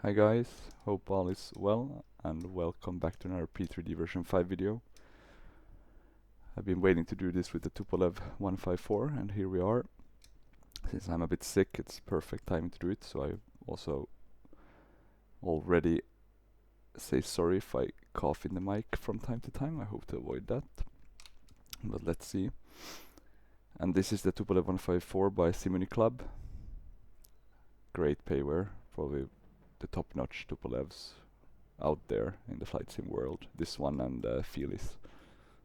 Hi guys, hope all is well and welcome back to another P3D version 5 video. I've been waiting to do this with the Tupolev 154 and here we are. Since I'm a bit sick, it's perfect timing to do it, so I also already say sorry if I cough in the mic from time to time. I hope to avoid that, but let's see. And this is the Tupolev 154 by Simuniqlab. Great payware, probably the top-notch Tupolevs out there in the flight sim world. This one and Felis.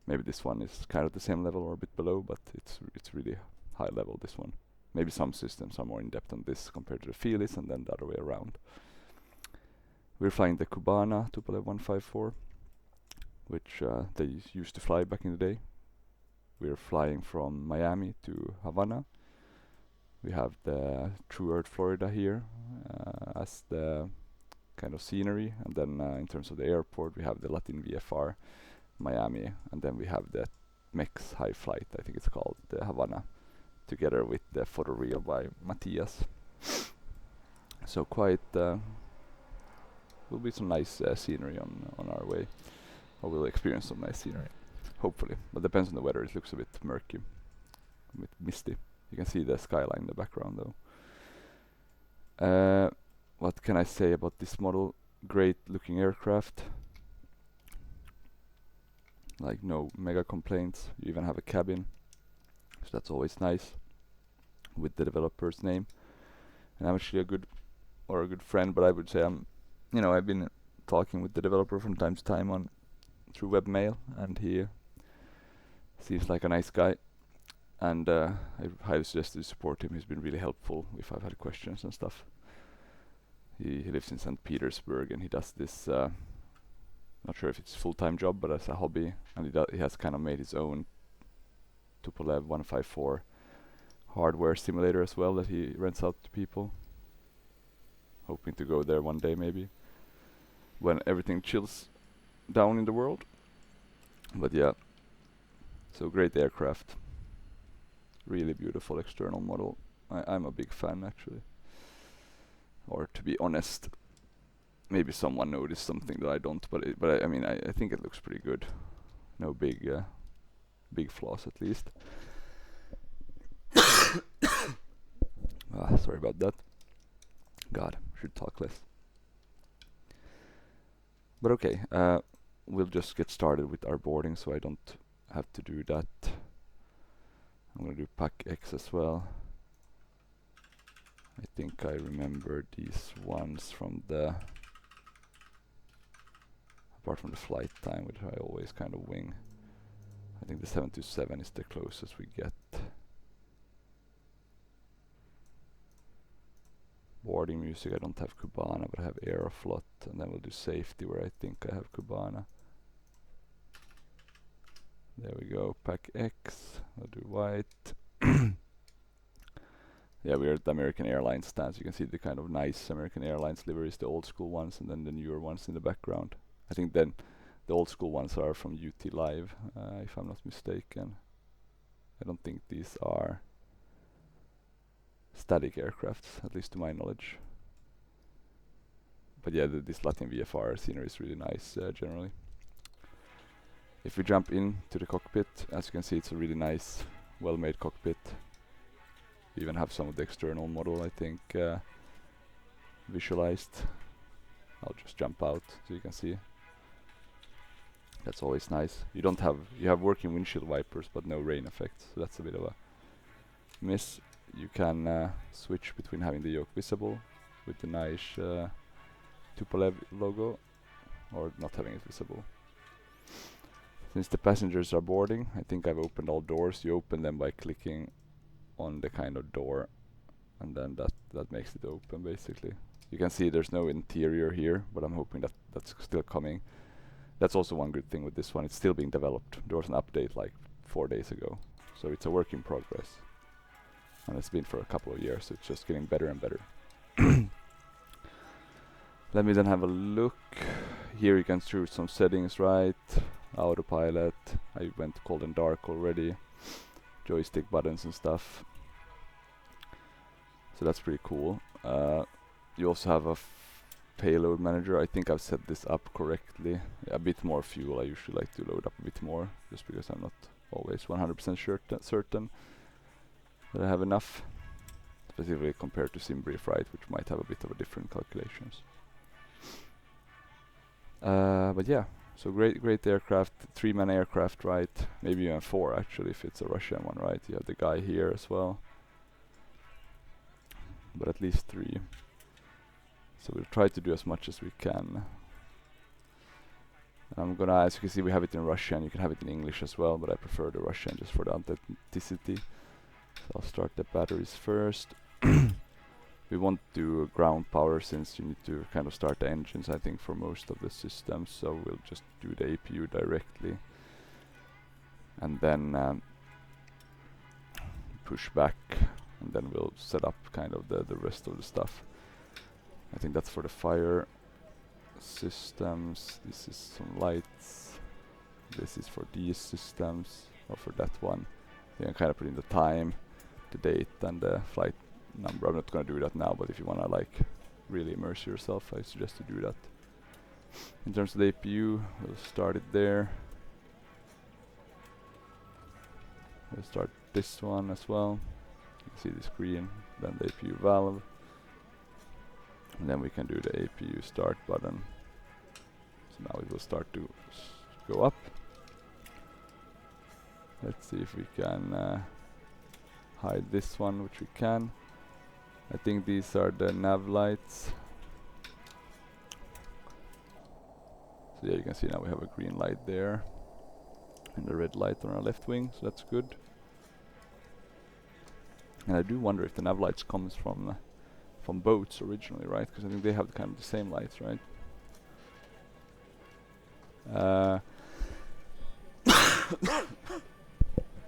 Maybe this one is kind of the same level or a bit below, but it's really high level, this one. Maybe some systems are more in depth on this compared to the Felis, and then the other way around. We're flying the Cubana Tupolev 154, which they used to fly back in the day. We're flying from Miami to Havana. We have the True Earth Florida here as the kind of scenery, and then in terms of the airport we have the Latin VFR Miami, and then we have the MEX high flight, I think it's called, the Havana, together with the photoreal by Matthias. So quite will be some nice scenery on our way, or we'll experience some nice scenery, hopefully, but depends on the weather. It looks a bit murky, a bit misty. You can see the skyline in the background though. What can I say about this model? Great looking aircraft. Like no mega complaints. You even have a cabin, so that's always nice, with the developer's name. And I'm actually a good friend, but I would say I've been talking with the developer from time to time through webmail, and he seems like a nice guy. And I highly suggest to support him. He's been really helpful if I've had questions and stuff. He lives in St. Petersburg and he does this, not sure if it's a full-time job, but as a hobby. And he has kind of made his own Tupolev 154 hardware simulator as well that he rents out to people. Hoping to go there one day maybe, when everything chills down in the world. But yeah, so great aircraft. Really beautiful external model. I'm a big fan actually. Or to be honest, maybe someone noticed something that I don't, but I mean I think it looks pretty good. No big flaws at least. Sorry about that. God, should talk less. But okay, we'll just get started with our boarding so I don't have to do that. I'm gonna do pack X as well. I think I remember these ones from apart from the flight time, which I always kind of wing. I think the 727 is the closest we get. Boarding music, I don't have Cubana, but I have Aeroflot, and then we'll do safety where I think I have Cubana. There we go, pack X, I'll do white. Yeah, we're at the American Airlines stands. You can see the kind of nice American Airlines liveries, the old school ones, and then the newer ones in the background. I think then the old school ones are from UT Live, if I'm not mistaken. I don't think these are static aircrafts, at least to my knowledge. But yeah, this Latin VFR scenery is really nice generally. If we jump into the cockpit, as you can see, it's a really nice, well-made cockpit. We even have some of the external model, I think, visualized. I'll just jump out so you can see. That's always nice. You have working windshield wipers, but no rain effects, so that's a bit of a miss. You can switch between having the yoke visible with the nice Tupolev logo, or not having it visible. Since the passengers are boarding, I think I've opened all doors. You open them by clicking on the kind of door, and then that makes it open basically. You can see there's no interior here, but I'm hoping that's still coming. That's also one good thing with this one. It's still being developed. There was an update like 4 days ago, so it's a work in progress, and it's been for a couple of years, so it's just getting better and better. Let me then have a look. Here you can choose some settings, right? Autopilot, I went cold and dark already. Joystick buttons and stuff. So that's pretty cool. You also have a payload manager. I think I've set this up correctly. Yeah, a bit more fuel. I usually like to load up a bit more, just because I'm not always 100% certain that I have enough, specifically compared to SimBrief, right, which might have a bit of a different calculations. But yeah, so great aircraft, 3-man aircraft, right? Maybe even 4 actually, if it's a Russian one, right? You have the guy here as well, but at least 3. So we'll try to do as much as we can. I'm gonna, as you can see, we have it in Russian. You can have it in English as well, but I prefer the Russian just for the authenticity. So I'll start the batteries first. We won't do ground power since you need to kind of start the engines, I think, for most of the systems. So we'll just do the APU directly, and then push back, and then we'll set up kind of the rest of the stuff. I think that's for the fire systems. This is some lights. This is for these systems, or for that one. You can kind of put in the time, the date, and the flight number. I'm not going to do that now, but if you want to like really immerse yourself, I suggest to do that. In terms of the APU, we'll start it there. We'll start this one as well. You can see the screen, then the APU valve, and then we can do the APU start button. So now it will start to go up. Let's see if we can hide this one, which we can. I think these are the nav lights. So yeah, you can see now we have a green light there and a red light on our left wing, so that's good. And I do wonder if the nav lights comes from boats originally, right? Because I think they have kind of the same lights, right?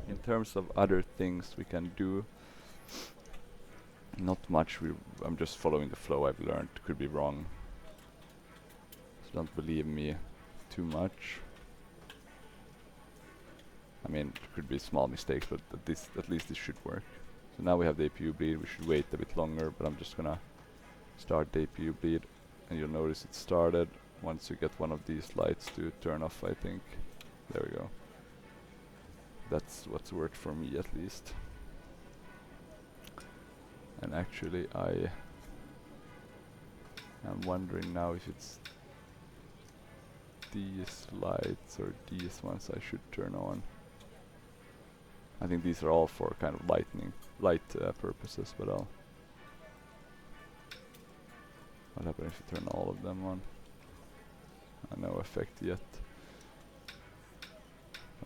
In terms of other things we can do, not much. I'm just following the flow I've learned. Could be wrong, so don't believe me too much. I mean, it could be small mistakes, but at least this should work. So now we have the APU bleed. We should wait a bit longer, but I'm just gonna start the APU bleed, and you'll notice it started once you get one of these lights to turn off, I think. There we go. That's what's worked for me, at least. And actually I am wondering now if it's these lights or these ones I should turn on. I think these are all for kind of light purposes, but what happens if you turn all of them on? No effect yet.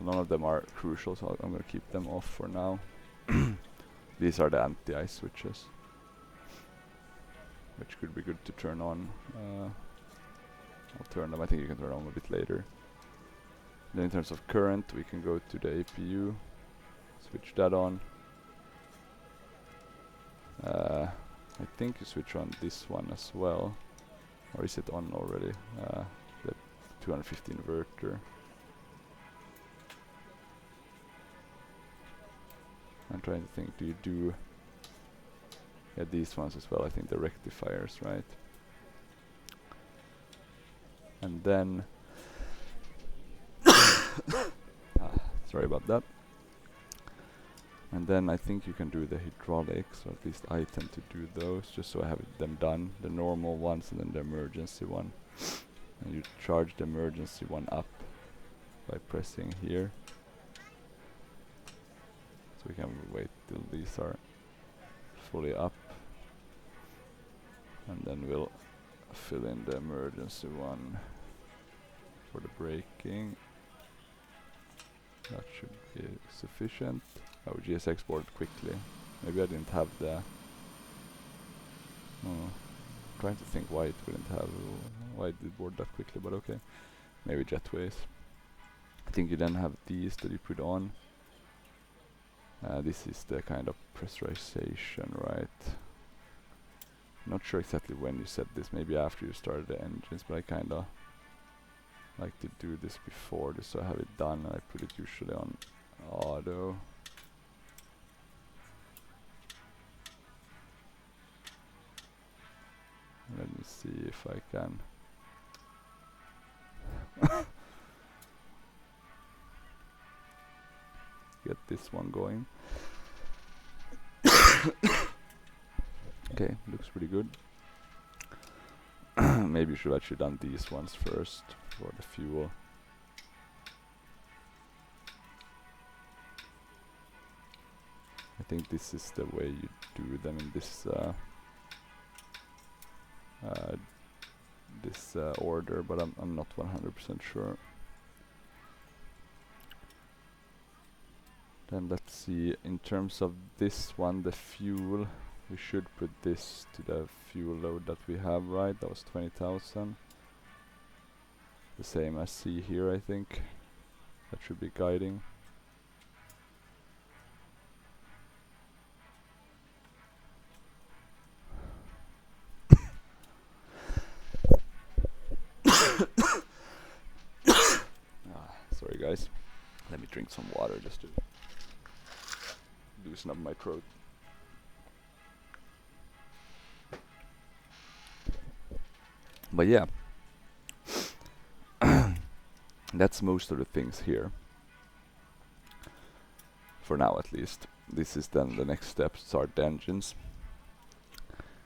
None of them are crucial, so I'm going to keep them off for now. These are the anti-ice switches, which could be good to turn on. I'll turn them. I think you can turn them on a bit later. Then in terms of current, we can go to the APU, switch that on. I think you switch on this one as well, or is it on already? The 250 inverter. I'm trying to think, do you do these ones as well? I think the rectifiers, right? And then sorry about that. And then I think you can do the hydraulics, or at least I tend to do those, just so I have them done, the normal ones and then the emergency one. And you charge the emergency one up by pressing here. So we can wait till these are fully up, and then we'll fill in the emergency one for the braking. That should be sufficient. Oh, GS exported quickly. Maybe I didn't have the... trying to think why it wouldn't have... why it did board that quickly, but okay. Maybe jetways. I think you then have these that you put on. This is the kind of pressurization, right? Not sure exactly when you set this, maybe after you started the engines, but I kinda like to do this before, just so I have it done, and I put it usually on auto. Let me see if if I can. Get this one going. Okay, looks pretty good. Maybe you should actually done these ones first for the fuel. I think this is the way you do them in this order, but I'm not 100% sure. Then let's see, in terms of this one, the fuel, we should put this to the fuel load that we have, right? That was 20,000. The same as C here, I think. That should be guiding. Sorry guys, let me drink some water just to loosen up my throat. But yeah, that's most of the things here. For now at least. This is then the next step, start the engines.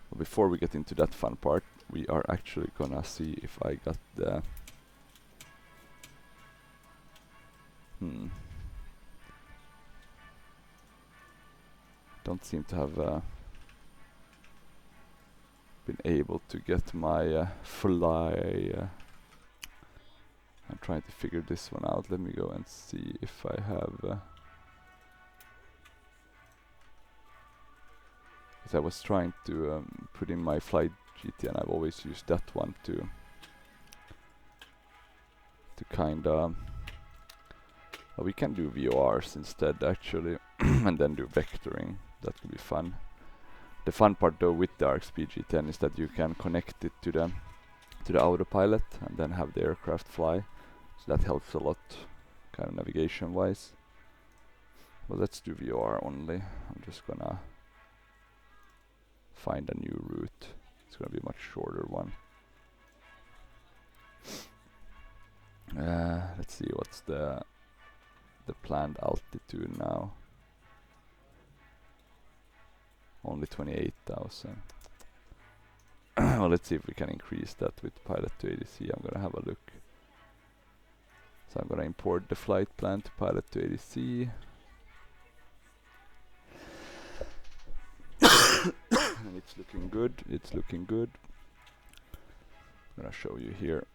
But before we get into that fun part, we are actually gonna see if I got the don't seem to have been able to get my fly. I'm trying to figure this one out. Let me go and see if I have. Because I was trying to put in my flight GT, and I've always used that one to kinda. We can do VORs instead actually, and then do vectoring. That could be fun. The fun part though with the ArcSpeed G10 is that you can connect it to the autopilot and then have the aircraft fly. So that helps a lot, kind of navigation wise. Well, let's do VOR only. I'm just gonna find a new route. It's gonna be a much shorter one. Let's see what's the planned altitude now. Only 28,000. Well, let's see if we can increase that with pilot to ADC. I'm gonna have a look. So I'm gonna import the flight plan to pilot to ADC. And it's looking good. It's looking good. I'm gonna show you here.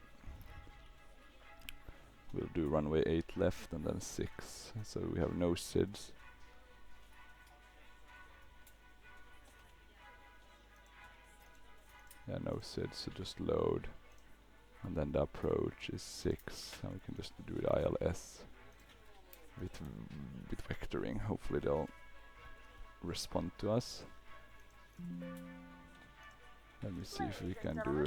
We'll do runway 8 left and then 6. So we have no SIDS. Yeah, no SIDS, so just load. And then the approach is 6. And we can just do the ILS with vectoring. Hopefully they'll respond to us. Let me see if we can do.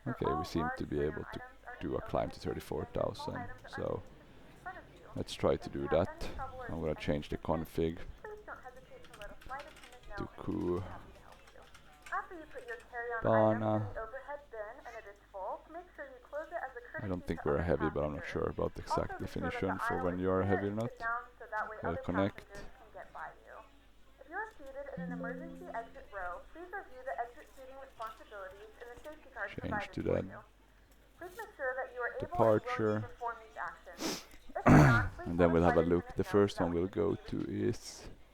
Okay, we seem to be able to do a climb to 34,000. So let's try to do that. I'm gonna change the config to Ku Bana. I don't think we're heavy, but I'm not sure about the exact definition for when you are heavy or not. We'll connect. If you are seated in an emergency exit row, please review the exit seating responsibilities in the safety card Change to provided that. for you. Please make sure that you are Departure. able to perform these actions. If not, please And then we'll have a let look. us The know first so one that we'll we can go proceed. to is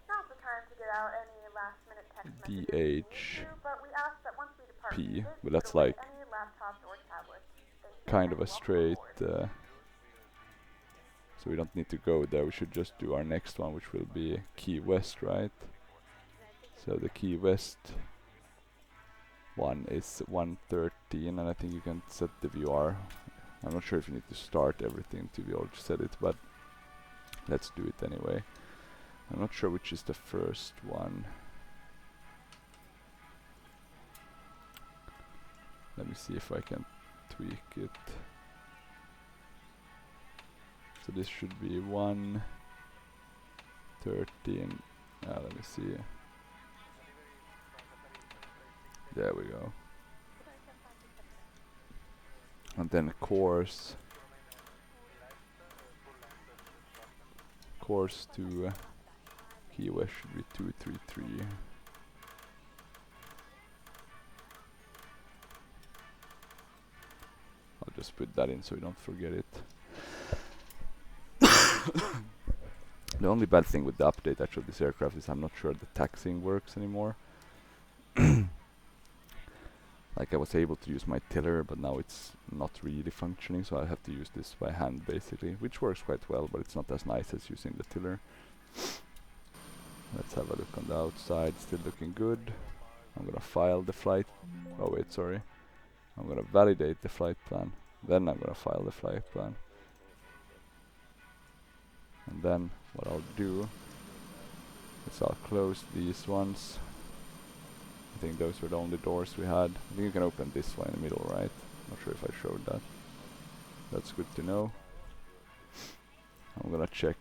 Now's the time to get out any last-minute text messages if you need DH. to, but we ask that once we depart P, from the but gate, that's put away like any laptops or tablets. Thank you kind and of a welcome straight. aboard. So we don't need to go there. We should just do our next one, which will be Key West, right? So the Key West one is 113, and I think you can set the VR. I'm not sure if you need to start everything to be able to set it, but let's do it anyway. I'm not sure which is the first one. Let me see if I can tweak it. So this should be 113. Let me see. There we go. And then course to Key West should be 233. I'll just put that in so we don't forget it. The only bad thing with the update actually of this aircraft is I'm not sure the taxiing works anymore. Like I was able to use my tiller, but now it's not really functioning, so I have to use this by hand basically, which works quite well, but it's not as nice as using the tiller. Let's have a look on the outside, still looking good. I'm gonna file the flight, oh wait, sorry. I'm gonna validate the flight plan, then I'm gonna file the flight plan. And then what I'll do is I'll close these ones. I think those were the only doors we had. I think you can open this one in the middle, right? Not sure if I showed that. That's good to know. I'm gonna check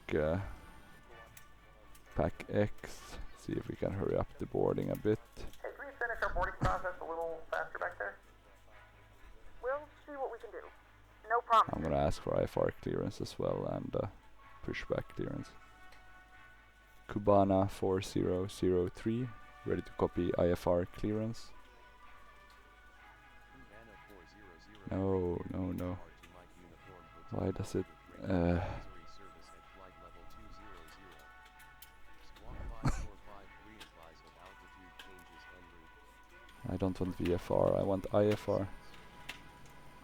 pack X, see if we can hurry up the boarding a bit. Hey, can we finish our boarding process a little faster back there? We'll see what we can do. No problem. I'm gonna ask for IFR clearance as well and pushback clearance. Cubana 4003, ready to copy IFR clearance. No, no, no. Why does it... I don't want VFR, I want IFR.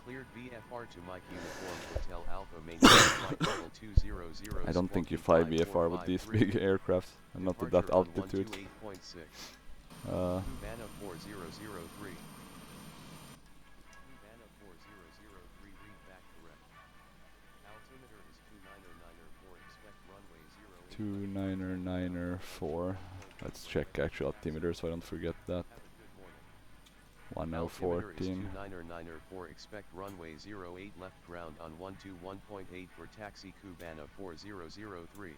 Cleared VFR to Mike Uniform Hotel Alpha maintain flight level 200. I don't think you fly VFR with these big aircrafts, and not at that altitude. Cubana 4003. Cubana 4003 read back correct. Altimeter is 29094, expect runway 0. 29094. Let's check actual altimeter so I don't forget that. 1014. 29094, expect runway 08 left ground on 121.8 for taxi Cubana 4003.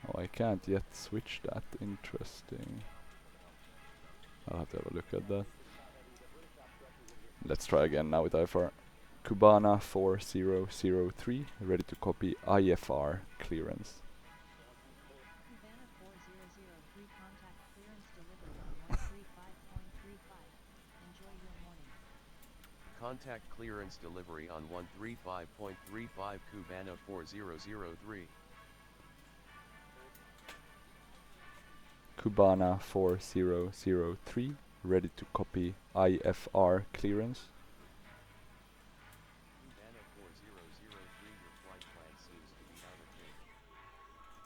Oh, I can't yet switch that. Interesting. I'll have to have a look at that. Let's try again now with IFR. Cubana 4003, ready to copy IFR clearance. Contact clearance delivery on 135.35 Cubana 4003. Cubana 4003, ready to copy IFR clearance. Cubana 4003, your flight plan seems to be out of date.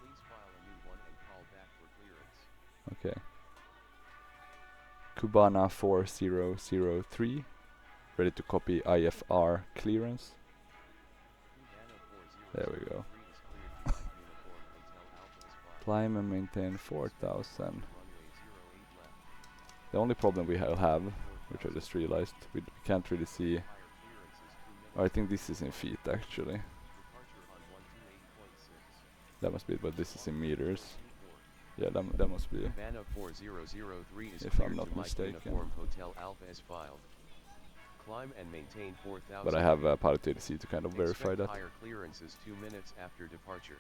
Please file a new one and call back for clearance. Okay. Cubana 4003, ready to copy IFR clearance. There we go. Climb and maintain 4000. The only problem we have, which I just realized, we can't really see. Oh, I think this is in feet actually. That must be it, but this is in meters. Yeah, that must be. Cubana 4003 is if I'm not mistaken. Uniform Hotel Alpha is filed. Climb and maintain 4000. But I have Pilot ADC to kind of verify that. Higher clearances 2 minutes after departure.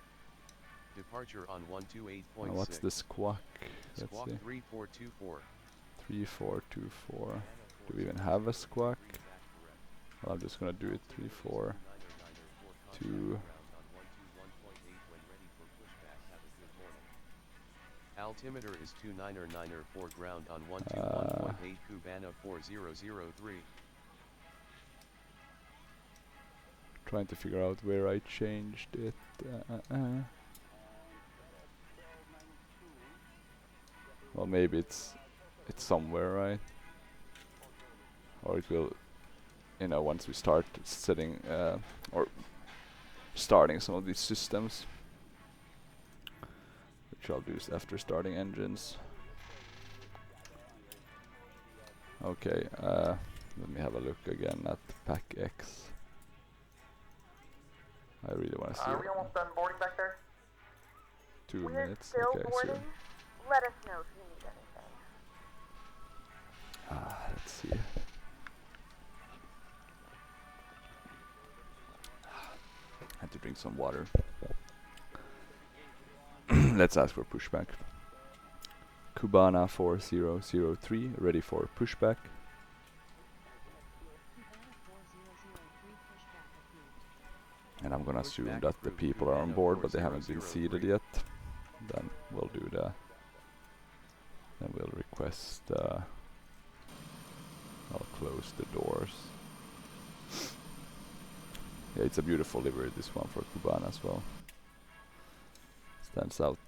Departure on 128.6. What's the squawk? Let's Squawk see. 3424. 3424. Do we even have a squawk? Well, I'm just gonna do it 342. Altimeter is 29094, ground on 121.8 Cubana 4003. Trying to figure out where I changed it. Well, maybe it's somewhere, right? Or it will, you know, once we start setting or starting some of these systems, which I'll do after starting engines. Okay, let me have a look again at pack X. I really want to see. Are we almost done boarding back there? 2 We're minutes. still Okay, boarding. so Let us know if you need anything. let's see. Had to drink some water. Let's ask for pushback. Cubana 4003 ready for pushback. And I'm gonna assume that the people are on board, but they haven't been seated yet. Then we'll do the. Then we'll request. I'll close the doors. Yeah, it's a beautiful livery, this one for Cubana as well. Stands out.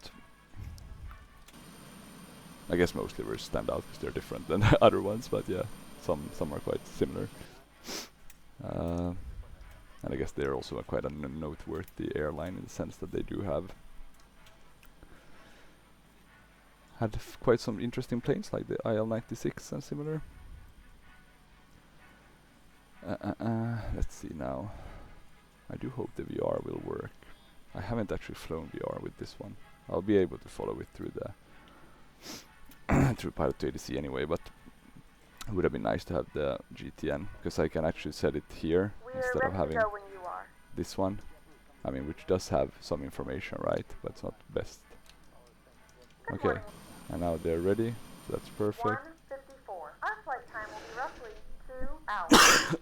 I guess most liveries stand out because they're different than the other ones, but yeah, some are quite similar. And I guess they're also quite a noteworthy airline in the sense that they do have had quite some interesting planes like the IL-96 and similar. Let's see now. I do hope the VR will work. I haven't actually flown VR with this one. I'll be able to follow it through the through Prepar3d anyway, but it would have been nice to have the GTN because I can actually set it here instead of having Go when you are. this one. I mean, which does have some information, right? But it's not best. Good Okay, morning. and now they're ready, so that's perfect. 154. Our flight time will be roughly 2 hours.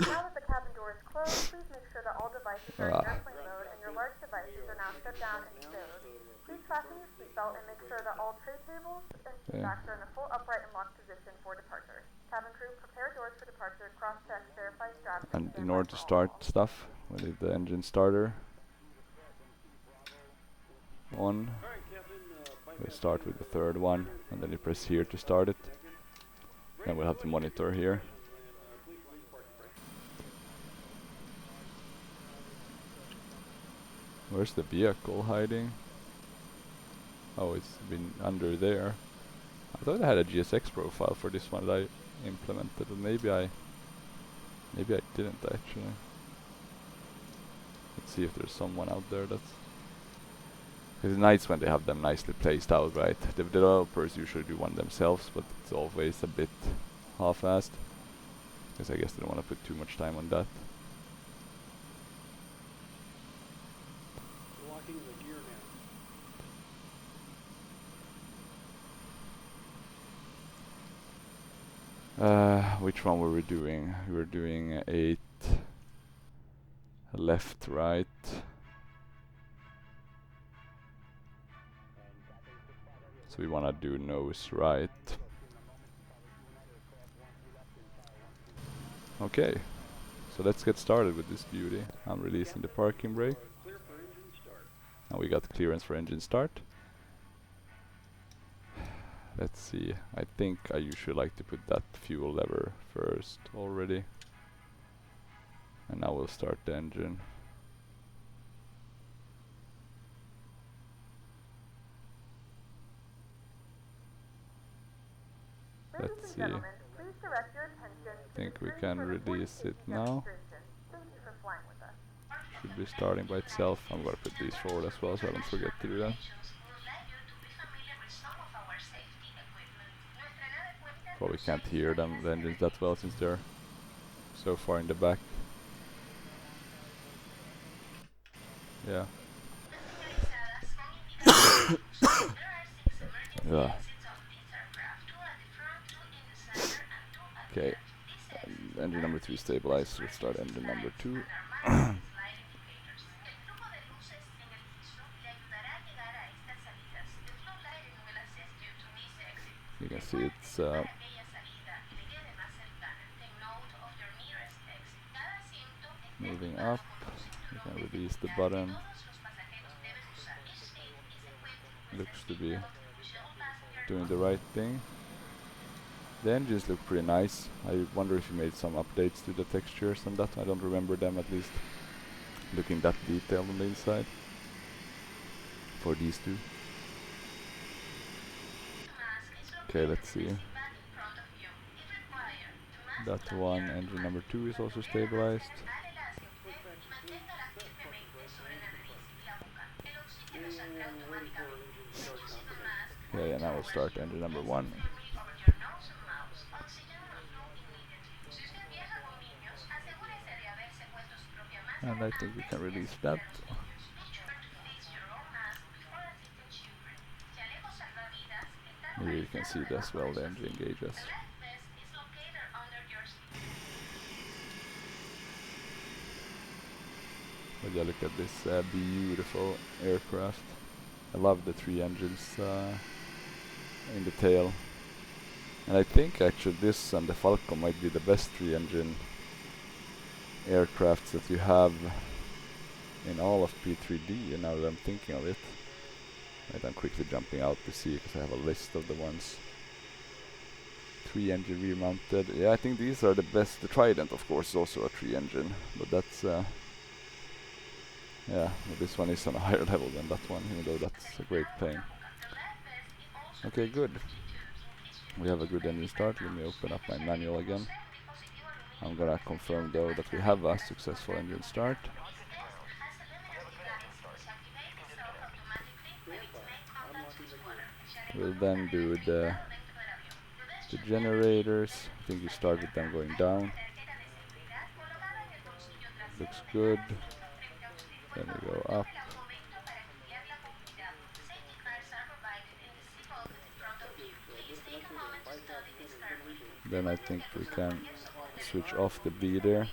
Now that the cabin door is closed, please make sure that all devices are in airplane mode and your large devices are now shut down and stowed. Please fasten your seatbelt and make sure that all tray tables and seat backs are in a full upright and locked position for departure. Cabin crew, prepare doors for departure, cross-check, verify straps, And in stand order by to for all start calls. stuff, we need the engine starter on. We start with the third one, and then you press here to start it. Then we'll have to monitor here. Where's the vehicle hiding? Oh, it's been under there. I thought I had a GSX profile for this one that I implemented, and maybe I didn't actually. Let's see if there's someone out there that's. It's nice when they have them nicely placed out, right? The developers usually do one themselves, but it's always a bit half-assed. Because I guess they don't want to put too much time on that. Locking the gear now. Which one were we doing? We were doing 8 left, right. So we want to do nose right. Okay, so let's get started with this beauty. I'm releasing the parking brake. Clear for engine start. And we got clearance for engine start. Let's see, I think I usually like to put that fuel lever first already. And now we'll start the engine. Ladies Let's and see. gentlemen, please direct your attention to I think the we screen can for the release 40 it seat now. demonstration. Thank you for flying with us. Should be starting by itself. I'm gonna put these forward as well so I don't forget to do that. Probably can't hear them, the engines that well since they're so far in the back. Yeah. Yeah. Okay. Engine number 3 stabilized. Let's start engine number 2. You can see it's moving up. You can release the button. Looks to be doing the right thing. The engines look pretty nice. I wonder if you made some updates to the textures and that. I don't remember them at least looking that detailed on the inside for these two. Okay, let's see. That one, engine number 2 is also stabilized. Okay, and now we'll start engine number 1. And I think we can release that. Here you can see it as well, the engine gauges. But yeah, look at this beautiful aircraft. I love the 3 engines in the tail. And I think actually this and the Falcon might be the best 3-engine aircrafts that you have in all of P3D, and now that I'm thinking of it. Right, I'm quickly jumping out to see because I have a list of the ones. 3-engine rear mounted. Yeah, I think these are the best. The Trident, of course, is also a 3-engine, but that's yeah, well, this one is on a higher level than that one, even though that's a great plane. Okay, good. We have a good engine start. Let me open up my manual again. I'm gonna confirm though that we have a successful engine start. We'll then do the generators. I think you start with them going down. Looks good. Then we go up. Then I think we can switch off the bleeder.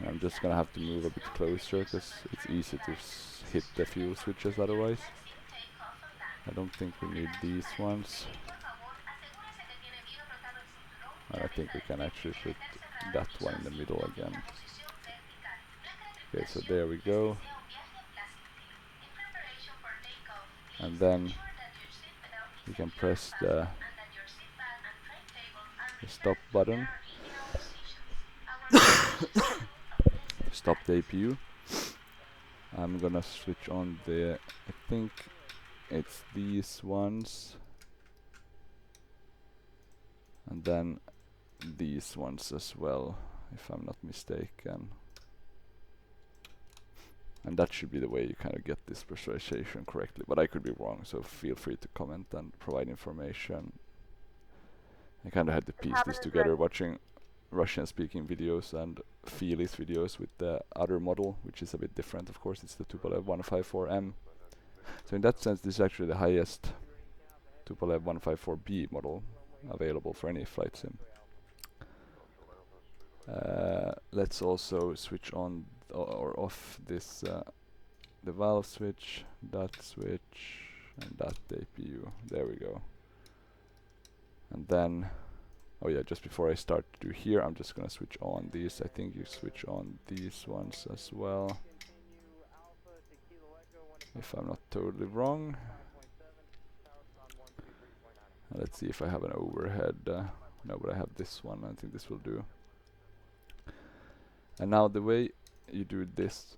I'm just gonna have to move a bit closer because it's easy to hit the fuel switches otherwise. I don't think we need these ones. And I think we can actually put that one in the middle again. Okay, so there we go. And then we can press the stop button. Stop the APU. I'm gonna switch on the, I think it's these ones. And then these ones as well, if I'm not mistaken. And that should be the way you kind of get this pressurization correctly, but I could be wrong, so feel free to comment and provide information. I kind of had to piece this together watching Russian speaking videos and Felis videos with the other model, which is a bit different, of course. It's the Tupolev 154m. So in that sense, this is actually the highest Tupolev 154b model available for any flight sim. Let's also switch on or off this the valve switch, that switch, and that APU. There we go. And then, oh yeah, just before I start to do here, I'm just gonna switch on these. I think you switch on these ones as well, if I'm not totally wrong. Let's see if I have an overhead. No, but I have this one. I think this will do. And now the way you do this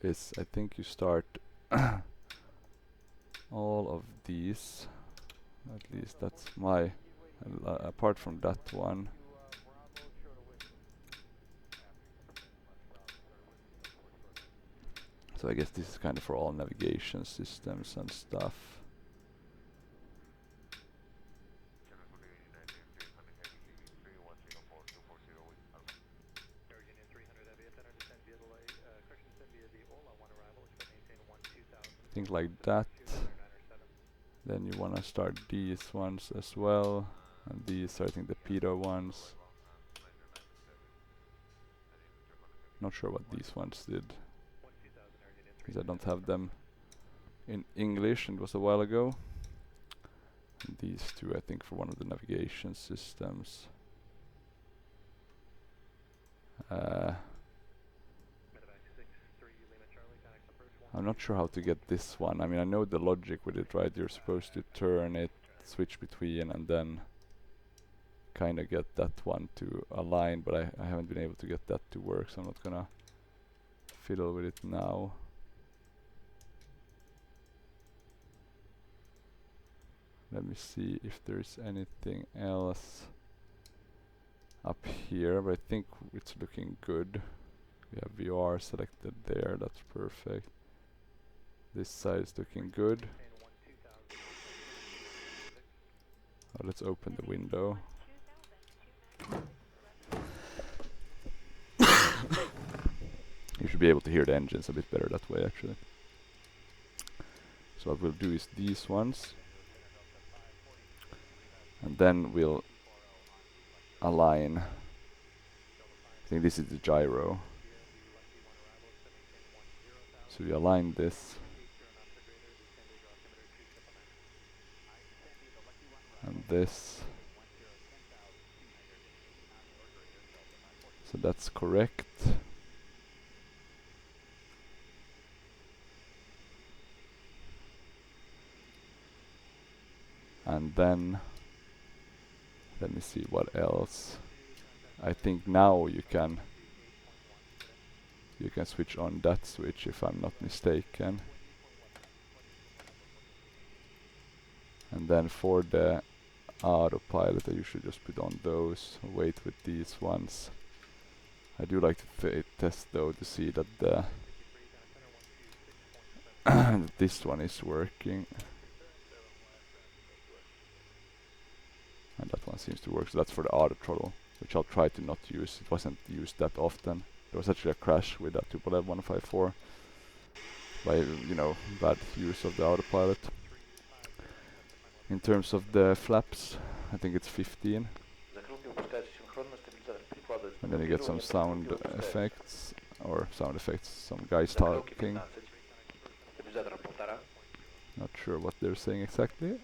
is, I think you start all of these. At least that's my, apart from that one. So I guess this is kind of for all navigation systems and stuff. Think like that. Then you want to start these ones as well, and these are, I think, the pedo ones. Not sure what these ones did, because I don't have them in English, and it was a while ago. And these two, I think, for one of the navigation systems. I'm not sure how to get this one. I mean, I know the logic with it, right? You're supposed to turn it, switch between, and then kind of get that one to align, but I haven't been able to get that to work, so I'm not gonna fiddle with it now. Let me see if there's anything else up here, but I think it's looking good. We have VR selected there, that's perfect. This side is looking good. Let's open the window. You should be able to hear the engines a bit better that way, actually. So what we'll do is these ones, and then we'll align. I think this is the gyro. So we align this, and this. So that's correct. And then let me see what else. I think now you can switch on that switch if I'm not mistaken. And then for the autopilot I usually just put on those, wait with these ones. I do like to test though to see that the this one is working. And that one seems to work, so that's for the auto throttle, which I'll try to not use. It wasn't used that often. There was actually a crash with that Tupolev 154 by, you know, bad use of the autopilot. In terms of the flaps, I think it's 15. And then you get some sound effects, some guys talking. Not sure what they're saying exactly.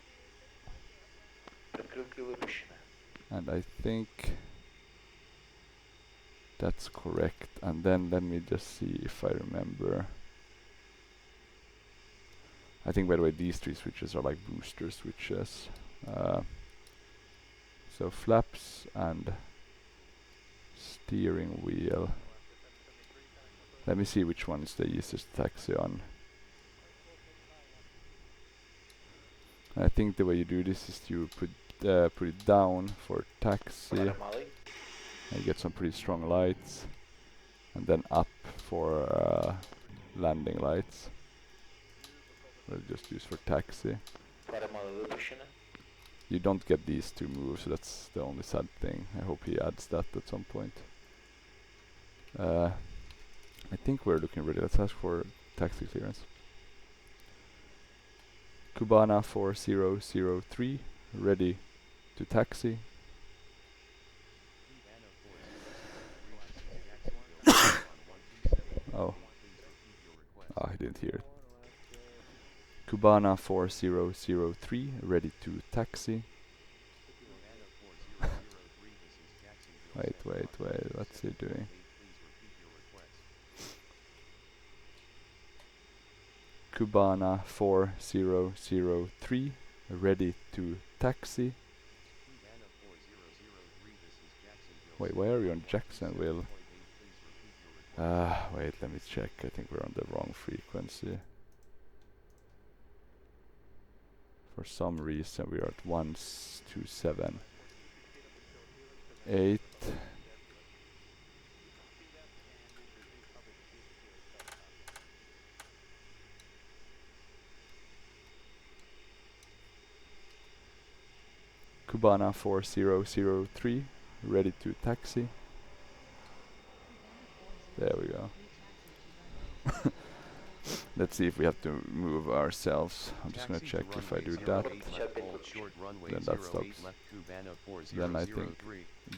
And I think that's correct. And then let me just see if I remember. I think, by the way, these three switches are like booster switches. So flaps and steering wheel. Let me see which one is the easiest to taxi on. I think the way you do this is you put it down for taxi, and you get some pretty strong lights, and then up for landing lights. We'll just use for taxi. You don't get these two moves, so that's the only sad thing. I hope he adds that at some point. I think we're looking ready. Let's ask for taxi clearance. Cubana 4003, ready to taxi. Oh. Ah, I didn't hear it. Cubana 4003, ready to taxi. Wait, what's he doing? Cubana 4003, ready to taxi. Wait, why are we on Jacksonville? Wait, let me check. I think we're on the wrong frequency. For some reason we are at 1278. Cubana 4003, ready to taxi. There we go. Let's see if we have to move ourselves. I'm just gonna check if I do that. Then that stops. Then I think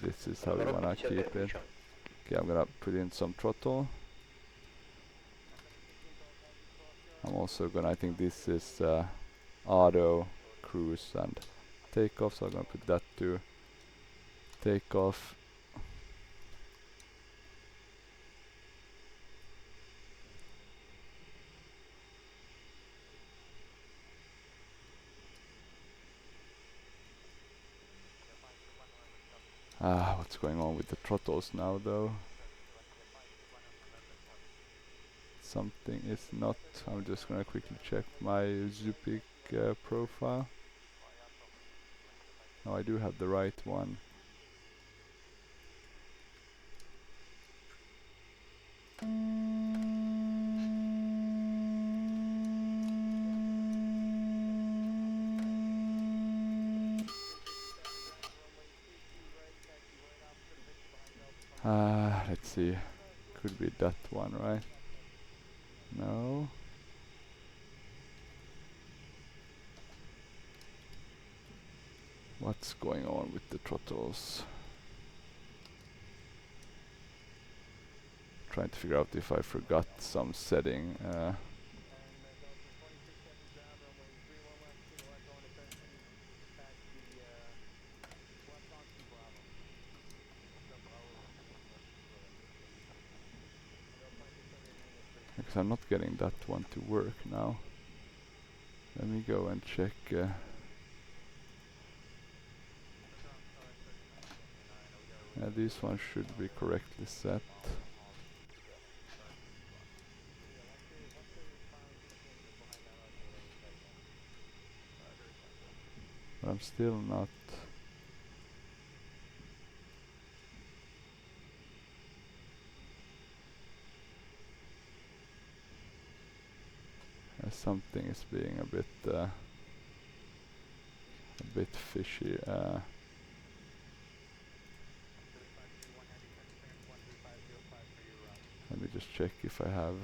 this is how we wanna keep it. Okay, I'm gonna put in some throttle. I'm also gonna, I think this is auto, cruise and takeoff, so I'm gonna put that to takeoff. What's going on with the throttles now though? Something is not. I'm just gonna quickly check my Zupik profile. Oh, I do have the right one. let's see. Could be that one, right? No. What's going on with the throttles? Trying to figure out if I forgot some setting. Because I'm not getting that one to work now. Let me go and check. This one should be correctly set. But I'm still not. Something is being a bit fishy. Let me just check if I have.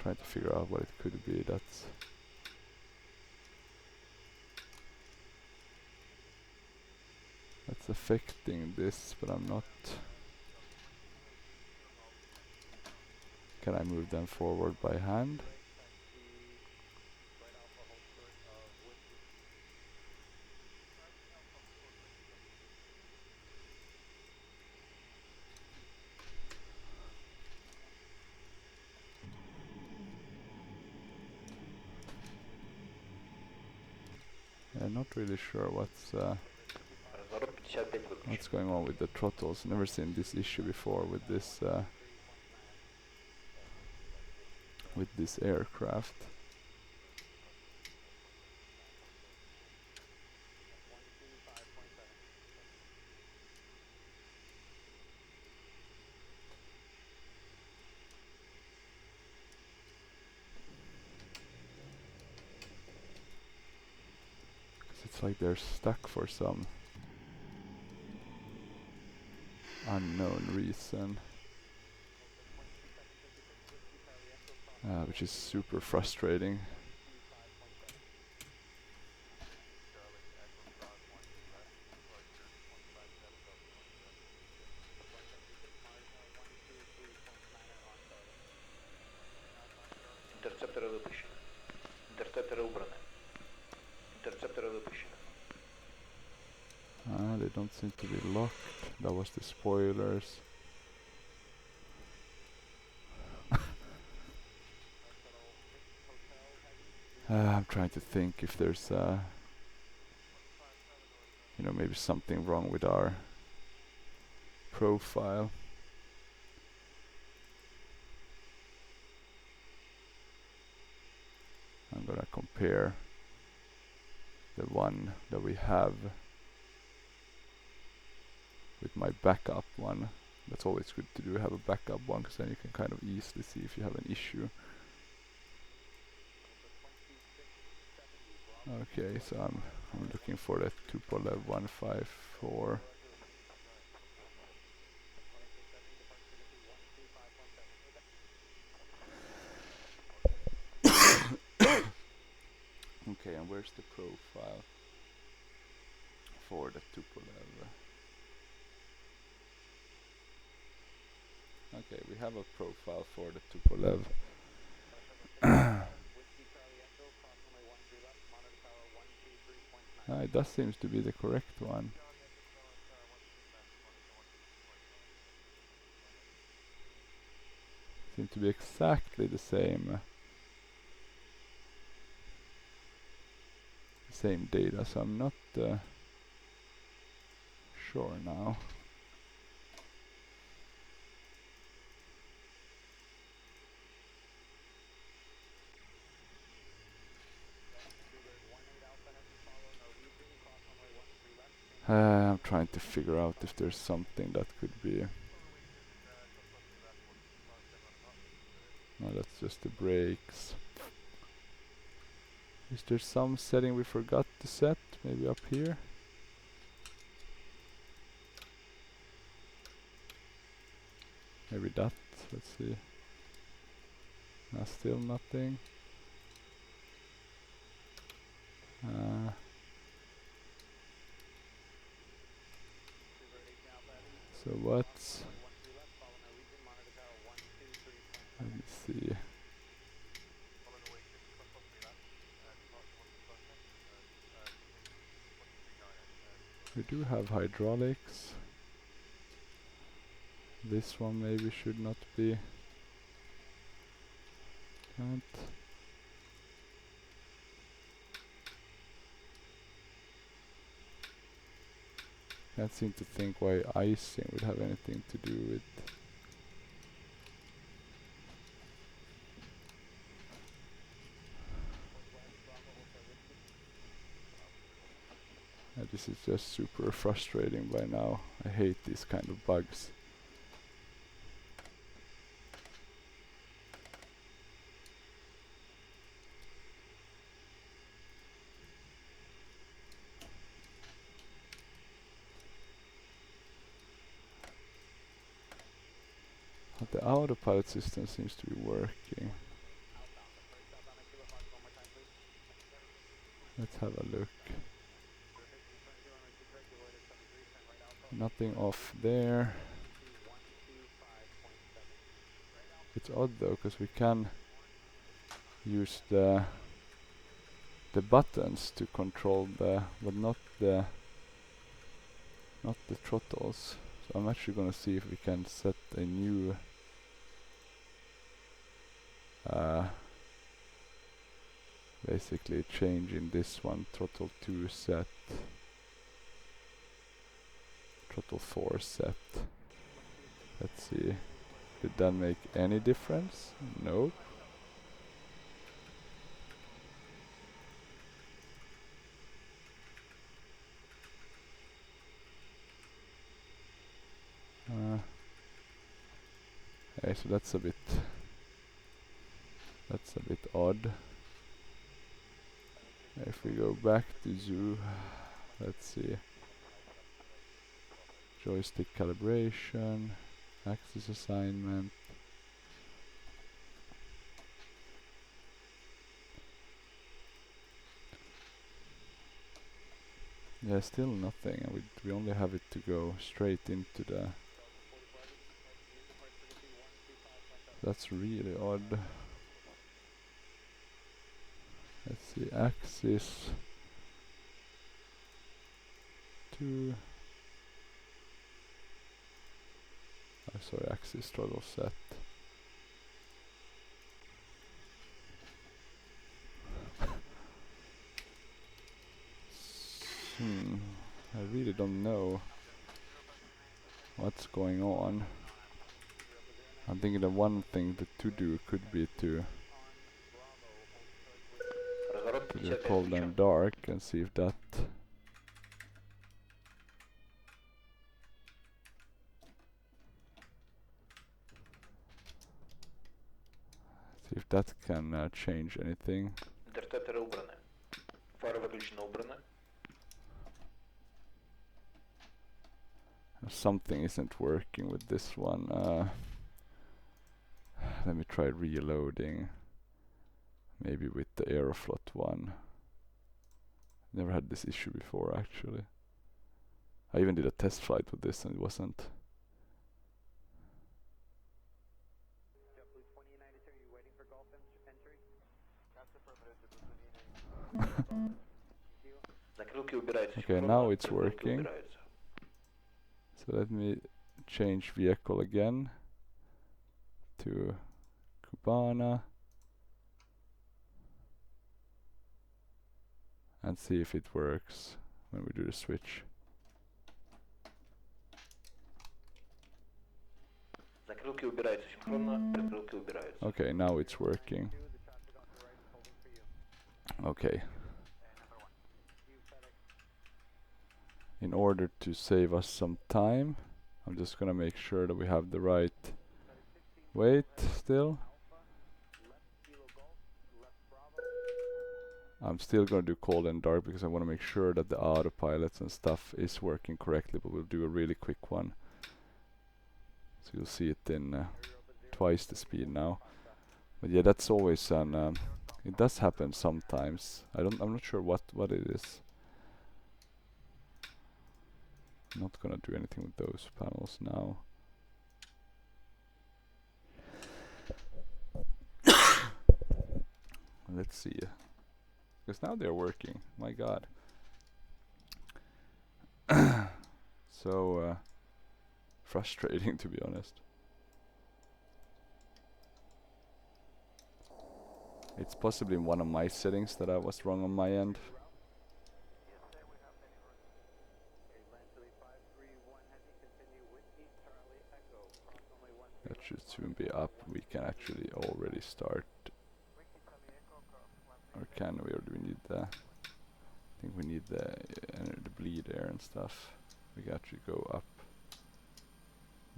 Trying to figure out what it could be. That's affecting this, but I'm not. Can I move them forward by hand? Yeah, not really sure what's going on with the throttles. Never seen this issue before with this aircraft. It's like they're stuck for some unknown reason, which is super frustrating. Interceptor выпущен. Интерцепторы убраны. Интерцепторы выпущены. They don't seem to be locked. That was the spoilers. I'm trying to think if there's maybe something wrong with our profile. I'm gonna compare the one that we have with my backup one. That's always good to do, have a backup one, because then you can kind of easily see if you have an issue. Okay, so I'm looking for the Tupolev 154. Okay, and where's the profile for the Tupolev? Okay, we have a profile for the Tupolev. It does seems to be the correct one. Seem to be exactly the same data, so I'm not sure now. I'm trying to figure out if there's something that could be. No, that's just the brakes. Is there some setting we forgot to set? Maybe up here? Maybe that. Let's see. Still nothing. So what's... Let me see. We do have hydraulics. This one maybe should not be. Can't. Can't seem to think why icing would have anything to do with. This is just super frustrating by now. I hate these kind of bugs. But the autopilot system seems to be working. Let's have a look. Nothing off there. It's odd though, because we can use the buttons to control the, but not the throttles. So I'm actually gonna see if we can set a new basically change in this one, throttle 2 set, throttle 4 set. Let's see, did that make any difference? Nope. Okay, so that's a bit odd. If we go back to zoo, let's see. Joystick calibration, axis assignment. Yeah, still nothing, and we only have it to go straight into the... That's really odd. Let's see, axis 2. Oh, sorry, axis throttle set. I really don't know what's going on. I'm thinking that one thing to do could be to call them dark and see if that can change anything. Something isn't working with this one. Let me try reloading. Maybe with the Aeroflot one. Never had this issue before actually. I even did a test flight with this and it wasn't. Okay, now it's working. So let me change vehicle again to Cubana and see if it works when we do the switch. Okay, now it's working. Okay. In order to save us some time, I'm just gonna make sure that we have the right weight still. I'm still gonna do cold and dark because I want to make sure that the autopilots and stuff is working correctly, but we'll do a really quick one. So you'll see it in twice the speed now. But yeah, that's always an it does happen sometimes. I'm not sure what it is. I'm not gonna do anything with those panels now. Let's see, because now they're working. My God. So frustrating, to be honest. It's possibly one of my settings that I was wrong on my end. That should soon be up. We can actually already start. Or can we? Or do we need the? I think we need the bleed air and stuff. We can actually go up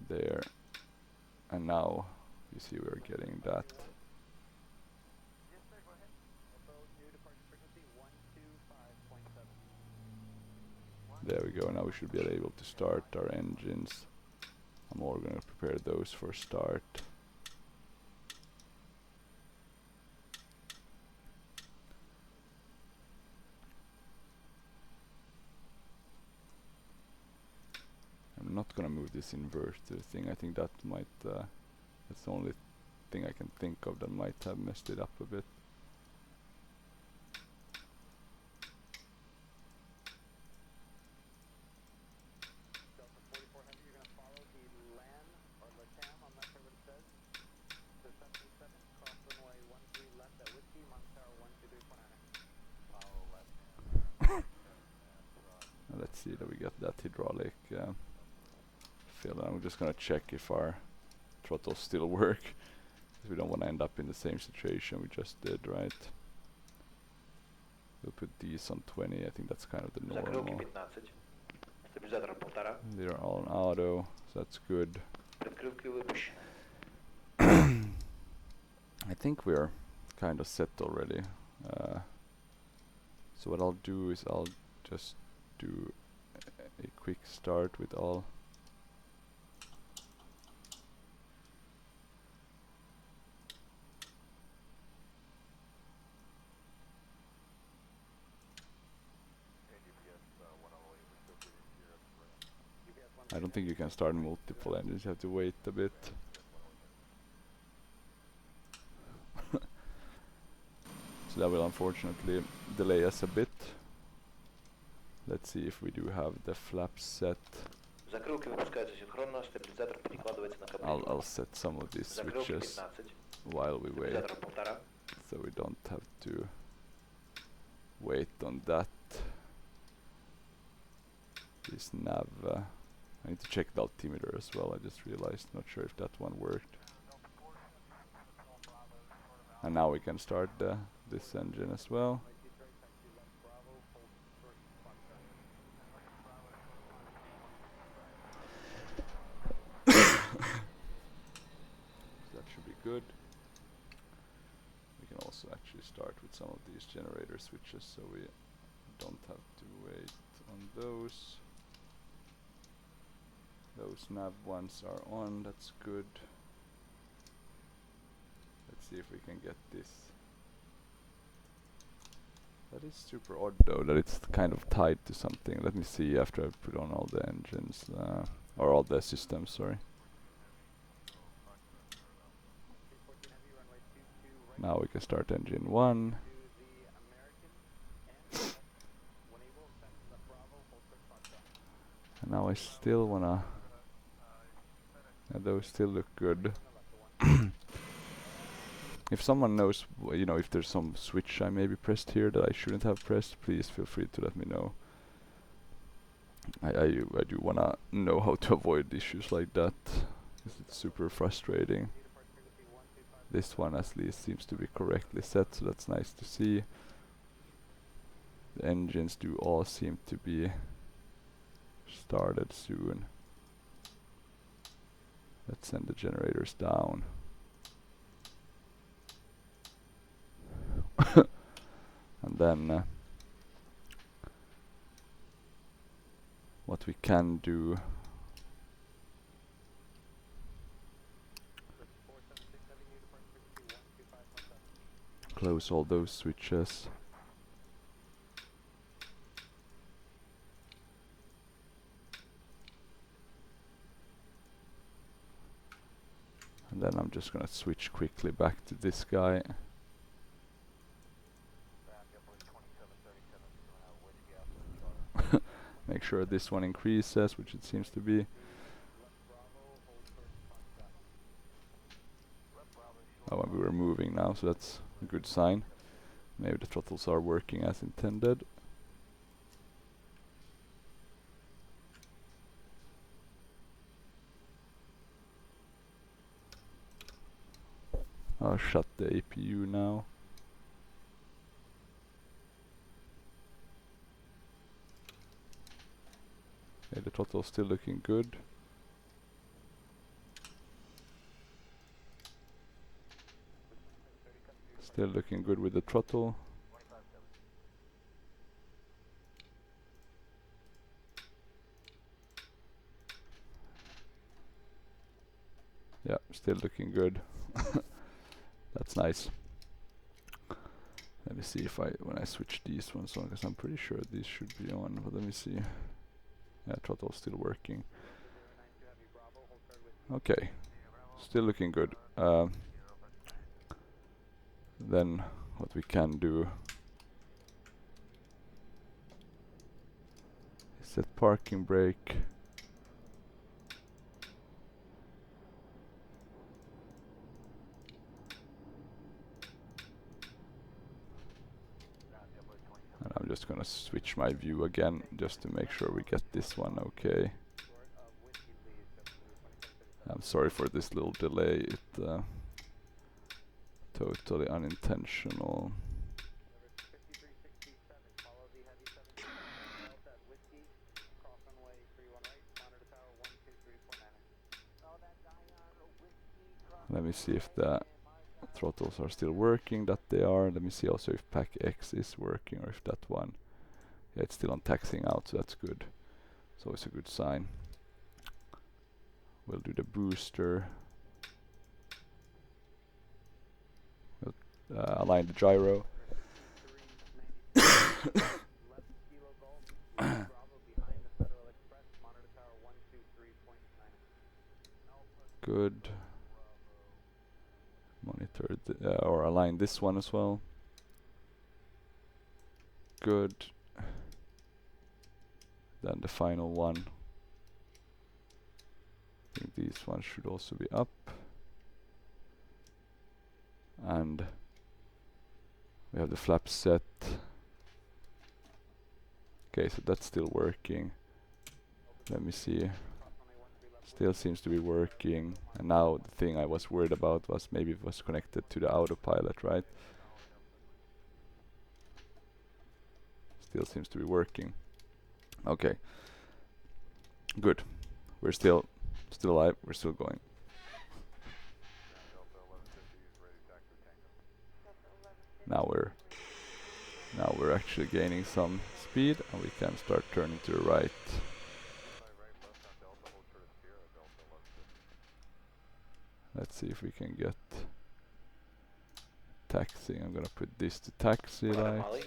there, and now you see we're getting that. There we go. Now we should be able to start our engines. I'm all going to prepare those for start. I'm not going to move this inverter thing. I think that might, that's the only thing I can think of that might have messed it up a bit. Let's see that we got that hydraulic fill. I'm just gonna check if our throttles still work, because we don't want to end up in the same situation we just did, right? We'll put these on 20. I think that's kind of the normal. They're all on auto, so that's good. I think we're kind of set already. So what I'll do is I'll just do a quick start with all. I don't think you can start multiple engines, you have to wait a bit. So that will unfortunately delay us a bit. Let's see if we do have the flaps set. I'll set some of these switches while we wait, so we don't have to wait on that. This nav, I need to check the altimeter as well. I just realized, not sure if that one worked. And now we can start this engine as well. That should be good. We can also actually start with some of these generator switches, so we don't have to wait on those. Those nav ones are on, that's good. Let's see if we can get this. That is super odd though, that it's kind of tied to something. Let me see after I put on all the engines, or all the systems, sorry. Now we can start engine 1. And now I still wanna... those still look good. If someone knows, you know, if there's some switch I maybe pressed here that I shouldn't have pressed, please feel free to let me know. I do wanna know how to avoid issues like that, because it's super frustrating. This one at least seems to be correctly set, so that's nice to see. The engines do all seem to be started soon. Let's send the generators down. And then what we can do close all those switches. And then I'm just gonna switch quickly back to this guy. Make sure this one increases, which it seems to be. Oh, and we were moving now, so that's a good sign. Maybe the throttles are working as intended. I'll shut the APU now. Okay, the throttle's still looking good. Still looking good with the throttle. Yeah, still looking good. That's nice. Let me see if when I switch these ones on, because I'm pretty sure these should be on, but let me see. Yeah, throttle's still working. Okay, still looking good. Then what we can do is set parking brake. And I'm just gonna switch my view again just to make sure we get this one okay. I'm sorry for this little delay, it totally unintentional. Let me see if the throttles are still working, that they are. Let me see also if pack X is working or if that one. Yeah, it's still on taxing out, so that's good. So it's a good sign. We'll do the booster. We'll align the gyro. Good. Monitor or align this one as well. Good. Then the final one. I think these ones should also be up. And we have the flaps set. Okay, so that's still working. Let me see. Still seems to be working. And now the thing I was worried about was maybe it was connected to the autopilot, right? Still seems to be working. Okay. Good. We're still alive. We're still going. Now we're actually gaining some speed, and we can start turning to the right. Let's see if we can get taxi. I'm gonna put this to taxi light.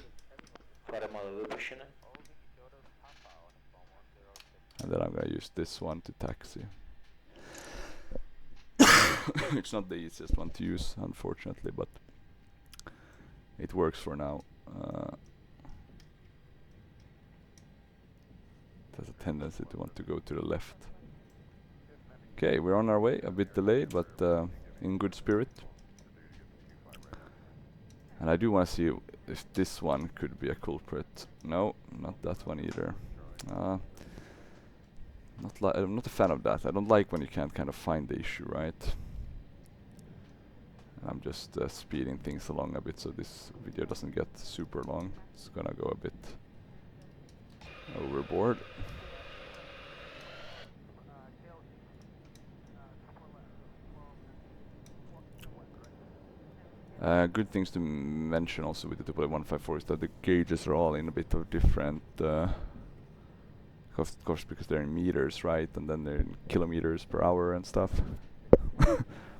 And then I'm gonna use this one to taxi. It's not the easiest one to use, unfortunately, but it works for now. It has a tendency to want to go to the left. Okay, we're on our way, a bit delayed, but in good spirit. And I do want to see if this one could be a culprit. No, not that one either. I'm not a fan of that. I don't like when you can't kind of find the issue, right? I'm just speeding things along a bit so this video doesn't get super long. It's gonna go a bit overboard. Good things to mention also with the TU-154 is that the gauges are all in a bit of different, of course because they're in meters, right, and then they're in kilometers per hour and stuff.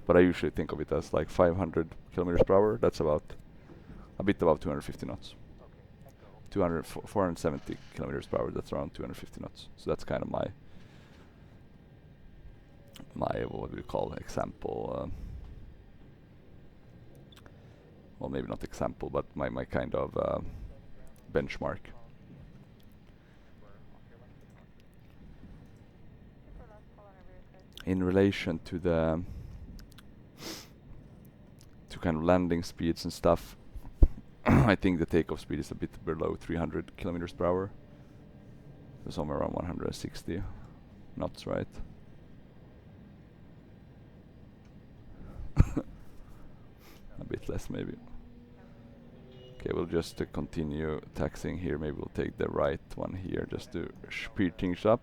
But I usually think of it as like 500 kilometers per hour. That's about a bit above 250 knots. 470 kilometers per hour, that's around 250 knots. So that's kind of my what do you call example, well, maybe not example, but my kind of benchmark. In relation to the kind of landing speeds and stuff, I think the takeoff speed is a bit below 300 kilometers per hour. So somewhere around 160 knots, right? A bit less maybe. Okay, we'll just continue taxiing here. Maybe we'll take the right one here just to speed things up.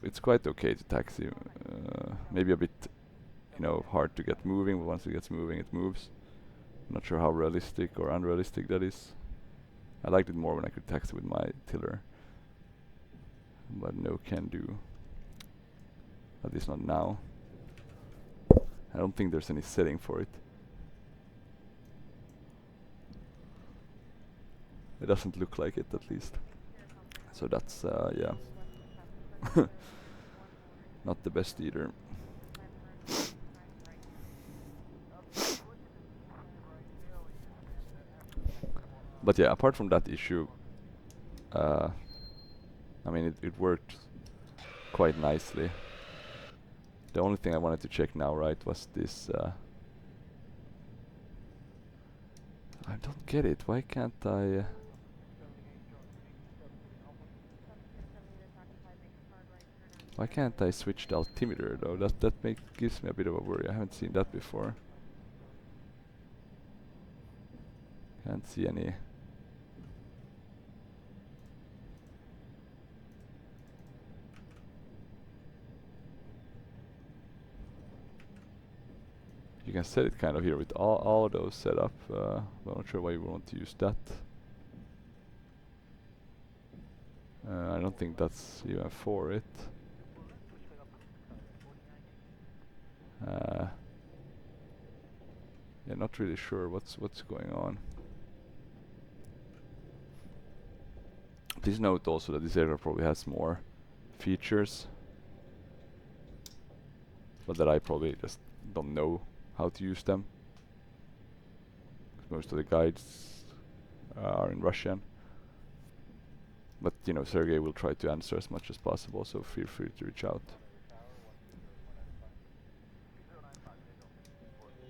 It's quite okay to taxi. Maybe a bit, you know, hard to get moving, but once it gets moving, it moves. I'm not sure how realistic or unrealistic that is. I liked it more when I could taxi with my tiller, but no can do. At least not now. I don't think there's any setting for it. It doesn't look like it, at least. So that's yeah. Not the best either. But yeah, apart from that issue, I mean, it worked quite nicely. The only thing I wanted to check now, right, was this. I don't get it. Why can't I? Why can't I switch the altimeter though? That gives me a bit of a worry. I haven't seen that before. Can't see any. You can set it kind of here with all those set up. But I'm not sure why you want to use that. I don't think that's even for it. Yeah, not really sure what's going on. Please note also that this aircraft probably has more features, but that I probably just don't know how to use them. Most of the guides are in Russian. But you know, Sergey will try to answer as much as possible, so feel free to reach out.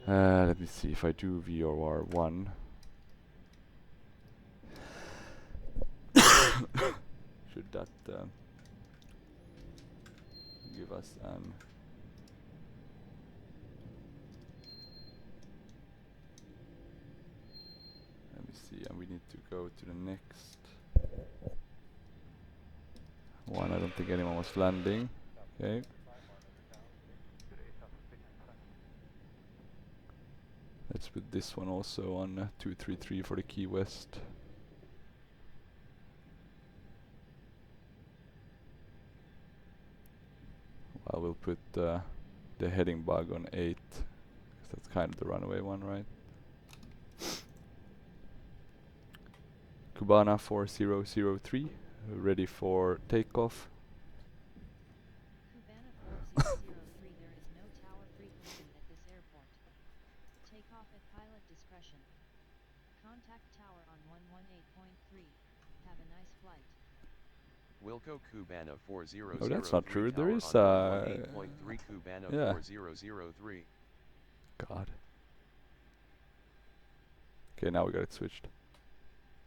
Let me see if I do VOR1. Should that give us an... Let me see, and we need to go to the next one. I don't think anyone was landing. Okay. Let's put this one also on 233 for the Key West. I will put the heading bug on 8, because that's kind of the runaway one, right? Cubana 4003, ready for takeoff. Cubana 4003, there is no tower frequency at this airport. Takeoff at pilot discretion. Contact tower on 118.3. Have a nice flight. Wilco Cubana 4003. Oh, that's not true. There is 8.3 Cubana yeah. 4003. God. Okay, now we got it switched.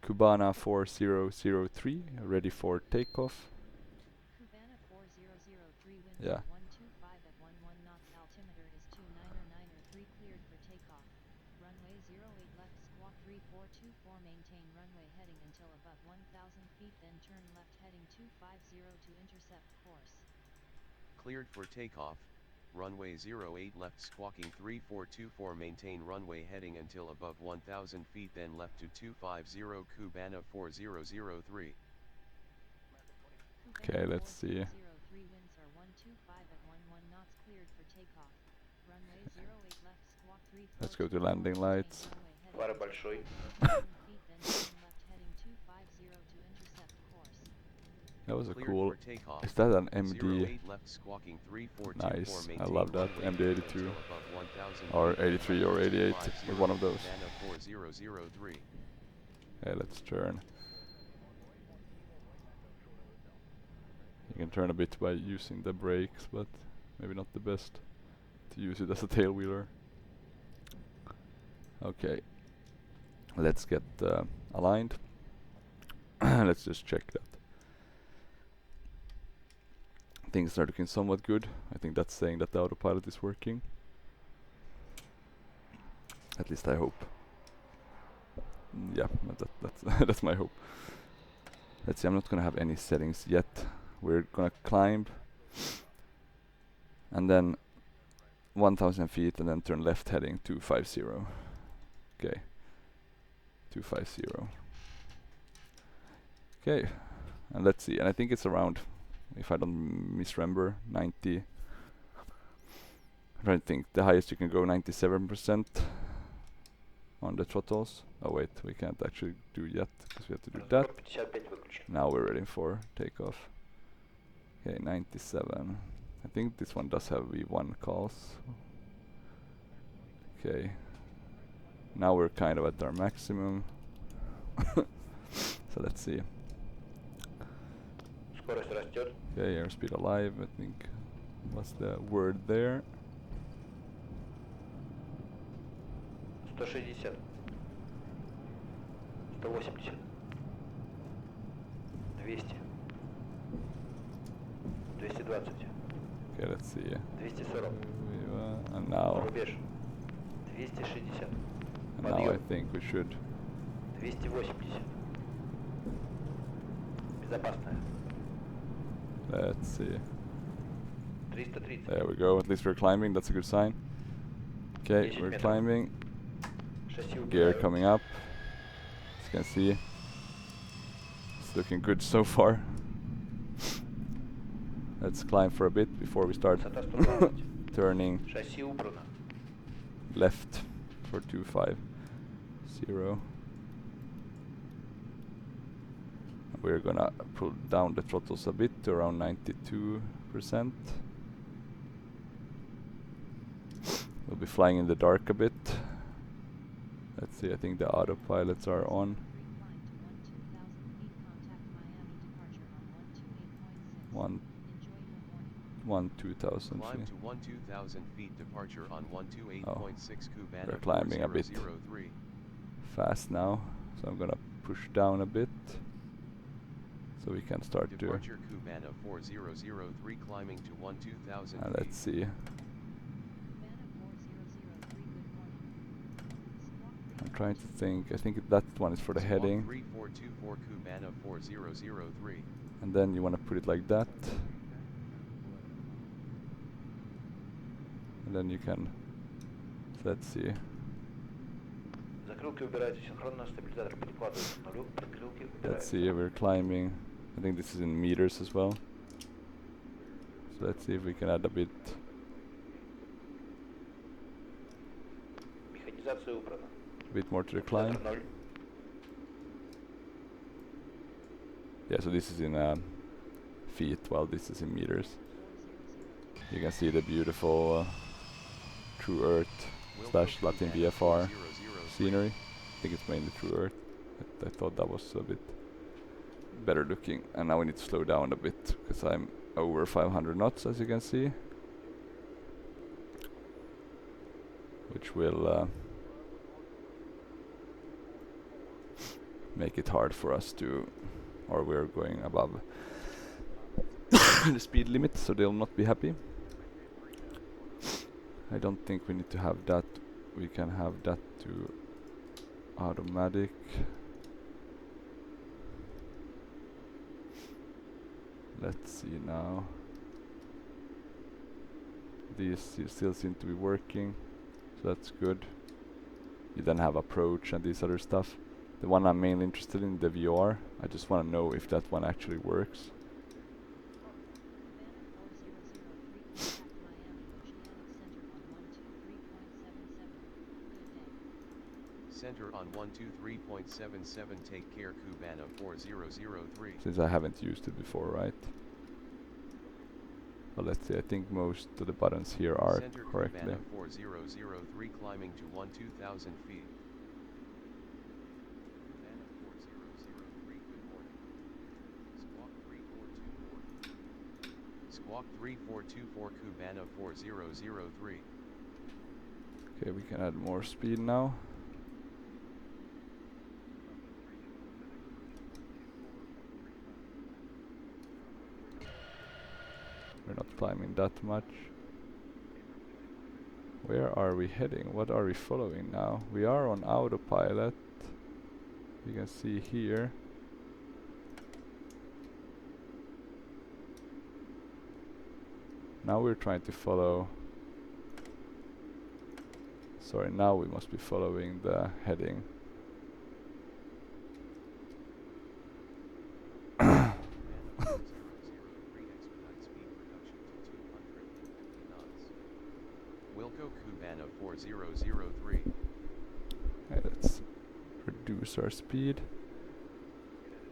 Cubana 4003, ready for takeoff. Cubana 4003, wind Yeah. 125 at 11 knots, altimeter is 2993, cleared for takeoff. Runway 08 left, squawk 3424, maintain runway heading until above 1000 feet, then turn left heading 250 to intercept course. Cleared for takeoff. Runway 08 left, squawking 3424, maintain runway heading until above 1000 feet, then left to 250, Cubana 4003. Okay, let's see. 4003, winds are 125 at 11 knots, cleared for takeoff. Runway 08 left squawk 3424 Let's go to landing maintain lights. runway heading Фары until большой. above 1000 feet, then turn left heading 250 to intercept course. That was a Cleared cool. for takeoff. Is that an MD? 08 left squawking 3424 Nice. I maintain love that. runway MD heading 82 until above 1000 or feet, then 83 or left 88 250 with one of those. Cabana 4003. Okay, let's turn. You can turn a bit by using the brakes, but maybe not the best to use it as a tail wheeler. Okay, let's get aligned. Let's just check that things are looking somewhat good. I think that's saying that the autopilot is working. At least I hope. Yeah, that's that's my hope. Let's see, I'm not gonna have any settings yet. We're gonna climb and then 1000 feet and then turn left heading 250. Okay, 250. Okay, and let's see, and I think it's around, if I don't misremember, 90. I'm trying to think, the highest you can go 97% on the throttles. Oh wait, we can't actually do yet because we have to do that. Разгон 55 выключен. Now we're ready for takeoff. Okay, 97. I think this one does have V1 calls. Okay. Now we're kind of at our maximum. So let's see. Скорость растет. Okay, airspeed alive, I think. What's the word there? 160. 180. 200. 220. Okay, let's see. 240. And now, Рубеж. 260. and now I think we should. 280. Безопасная. Let's see. 330. There we go. At least we're climbing. That's a good sign. Okay, 10 we're метров. climbing. Шасси Gear убираю. coming up. As you can see, it's looking good so far. Let's climb for a bit before we start Высота 120. turning Шасси убрано. left for 250. We're gonna pull down the throttles a bit to around 92%. We'll be flying in the dark a bit. Let's see, I think the autopilots are on. Recline to 12,000 feet, contact Miami departure on 2000 Climb feet. to 2000 feet, departure on 128.6 Cabana We're climbing a bit 4003. fast now, so I'm gonna push down a bit so we can start to. Departure Cabana 4003 climbing to 12,000 And feet. let's see. I'm trying to think. I think that one is for the Squawk heading, 3424 Cabana 4003. and then you want to put it like that, and then you can. Let's see. Закрылки убираются синхронно, стабилизатор перекладывается к нулю, закрылки Let's убираются. see. We're climbing. I think this is in meters as well. So let's see if we can add a bit. Механизация убрана. A bit more to the climb. Стабилизатор 0. Yeah, so this is in feet, while this is in meters. You can see the beautiful True Earth / Latin VFR scenery. I think it's mainly True Earth. I thought that was a bit better looking. And now we need to slow down a bit because I'm over 500 knots, as you can see, which will make it hard for us to, or we're going above the speed limit, so they'll not be happy. I don't think we need to have that. We can have that to automatic. Let's see now. These still seem to be working, so that's good. You then have approach and these other stuff. The one I'm mainly interested in, the VR, I just want to know if that one actually works. Center on 123.77, take care Cubana 4003. Since I haven't used it before, right? But let's see, I think most of the buttons here are Center correctly. Cubana 4003 climbing to 12,000 feet. Cubana 4003, good morning. Squawk 3424. Squawk 3424 Cubana 4003. Okay, we can add more speed now. We're not climbing that much. Where are we heading? What are we following now? We are on autopilot. You can see here. Now we're trying to follow. Sorry, now we must be following the heading. Wilco Cubana 4003. Okay, let's reduce our speed.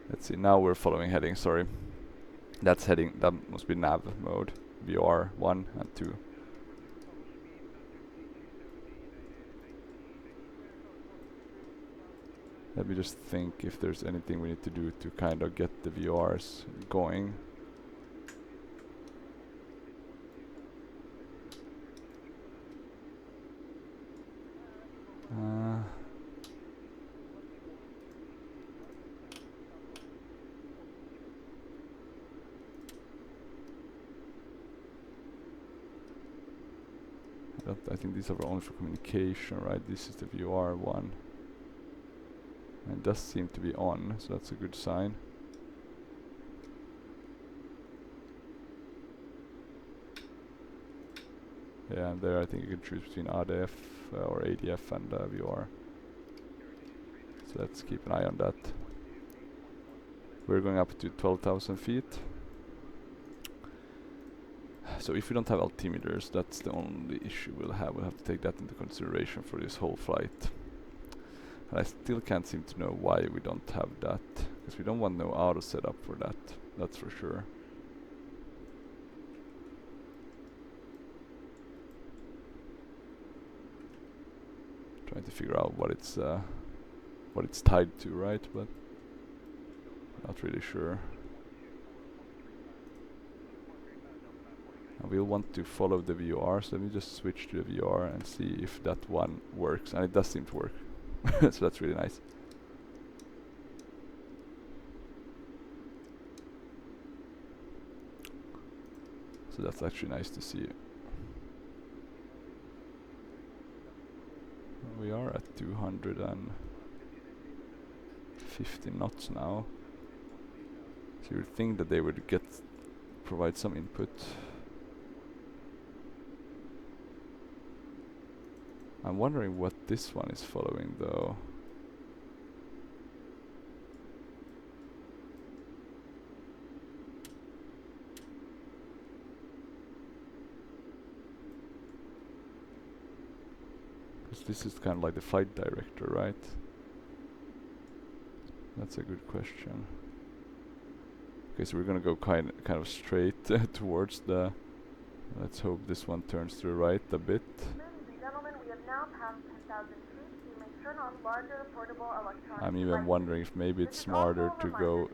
Let's see, now we're following heading, sorry. That's heading, that must be nav mode. VR 1 and 2. Let me just think if there's anything we need to do to kind of get the VRs going. I think these are only for communication, right? This is the VR one. And it does seem to be on, so that's a good sign. Yeah, and there I think you can choose between ADF or ADF and VR. So let's keep an eye on that. We're going up to 12,000 feet. So if we don't have altimeters, that's the only issue we'll have. We'll have to take that into consideration for this whole flight. And I still can't seem to know why we don't have that, because we don't want no auto setup for that, that's for sure. Trying to figure out what it's tied to, right? But not really sure. And we'll want to follow the VR, so let me just switch to the VR and see if that one works. And it does seem to work. So that's really nice. So that's actually nice to see. We are at 250 knots now. So you'd think that they would provide some input. I'm wondering what this one is following though. Because this is kind of like the flight director, right? That's a good question. Okay, so we're gonna go kind of straight towards the. Let's hope this one turns to the right a bit. I'm even wondering if maybe it's smarter to go.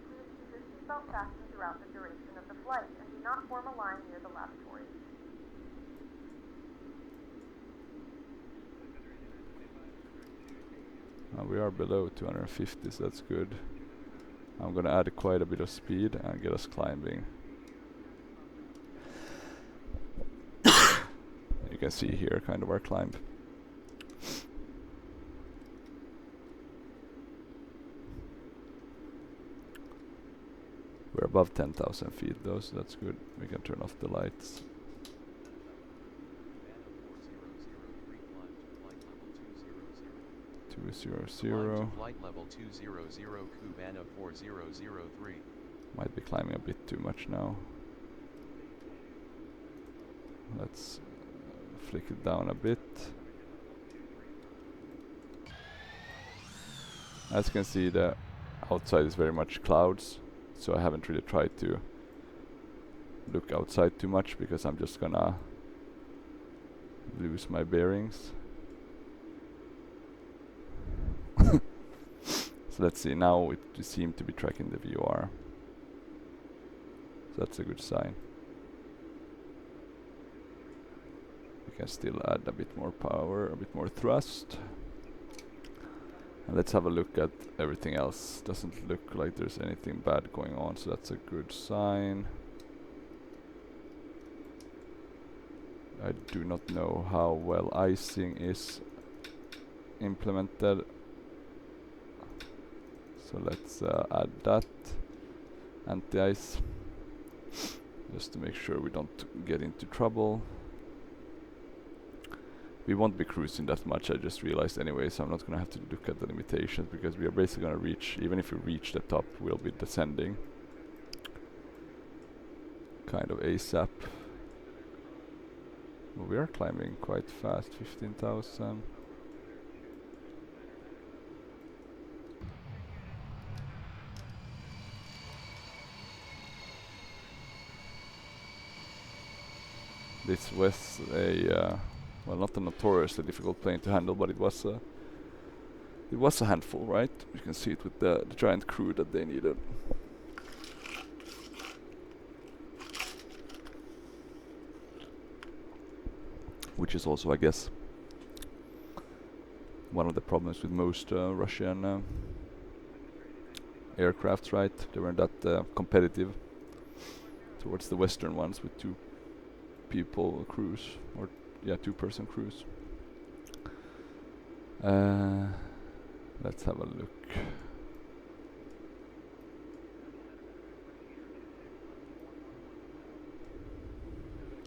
We are below 250, so that's good. I'm gonna add quite a bit of speed and get us climbing. You can see here kind of our climb. We're above 10,000 feet though, so that's good. We can turn off the lights. Flight level 200, Cubana 4003. Might be climbing a bit too much now. Let's flick it down a bit. As you can see, the outside is very much clouds, so I haven't really tried to look outside too much because I'm just gonna lose my bearings. So let's see, now it seemed to be tracking the VOR. So that's a good sign. We can still add a bit more power, a bit more thrust. And let's have a look at everything else. Doesn't look like there's anything bad going on, so that's a good sign. I do not know how well icing is implemented. So let's add that anti-ice just to make sure we don't get into trouble. We won't be cruising that much, I just realized anyway, so I'm not gonna have to look at the limitations because we are basically gonna reach, even if we reach the top, we'll be descending kind of ASAP. Well, we are climbing quite fast, 15,000. This was a well, not a notoriously difficult plane to handle, but it was a handful, right? You can see it with the giant crew that they needed. Which is also, I guess, one of the problems with most Russian aircrafts, right? They weren't that competitive towards the Western ones with two people crews, or yeah, two-person crews. Let's have a look.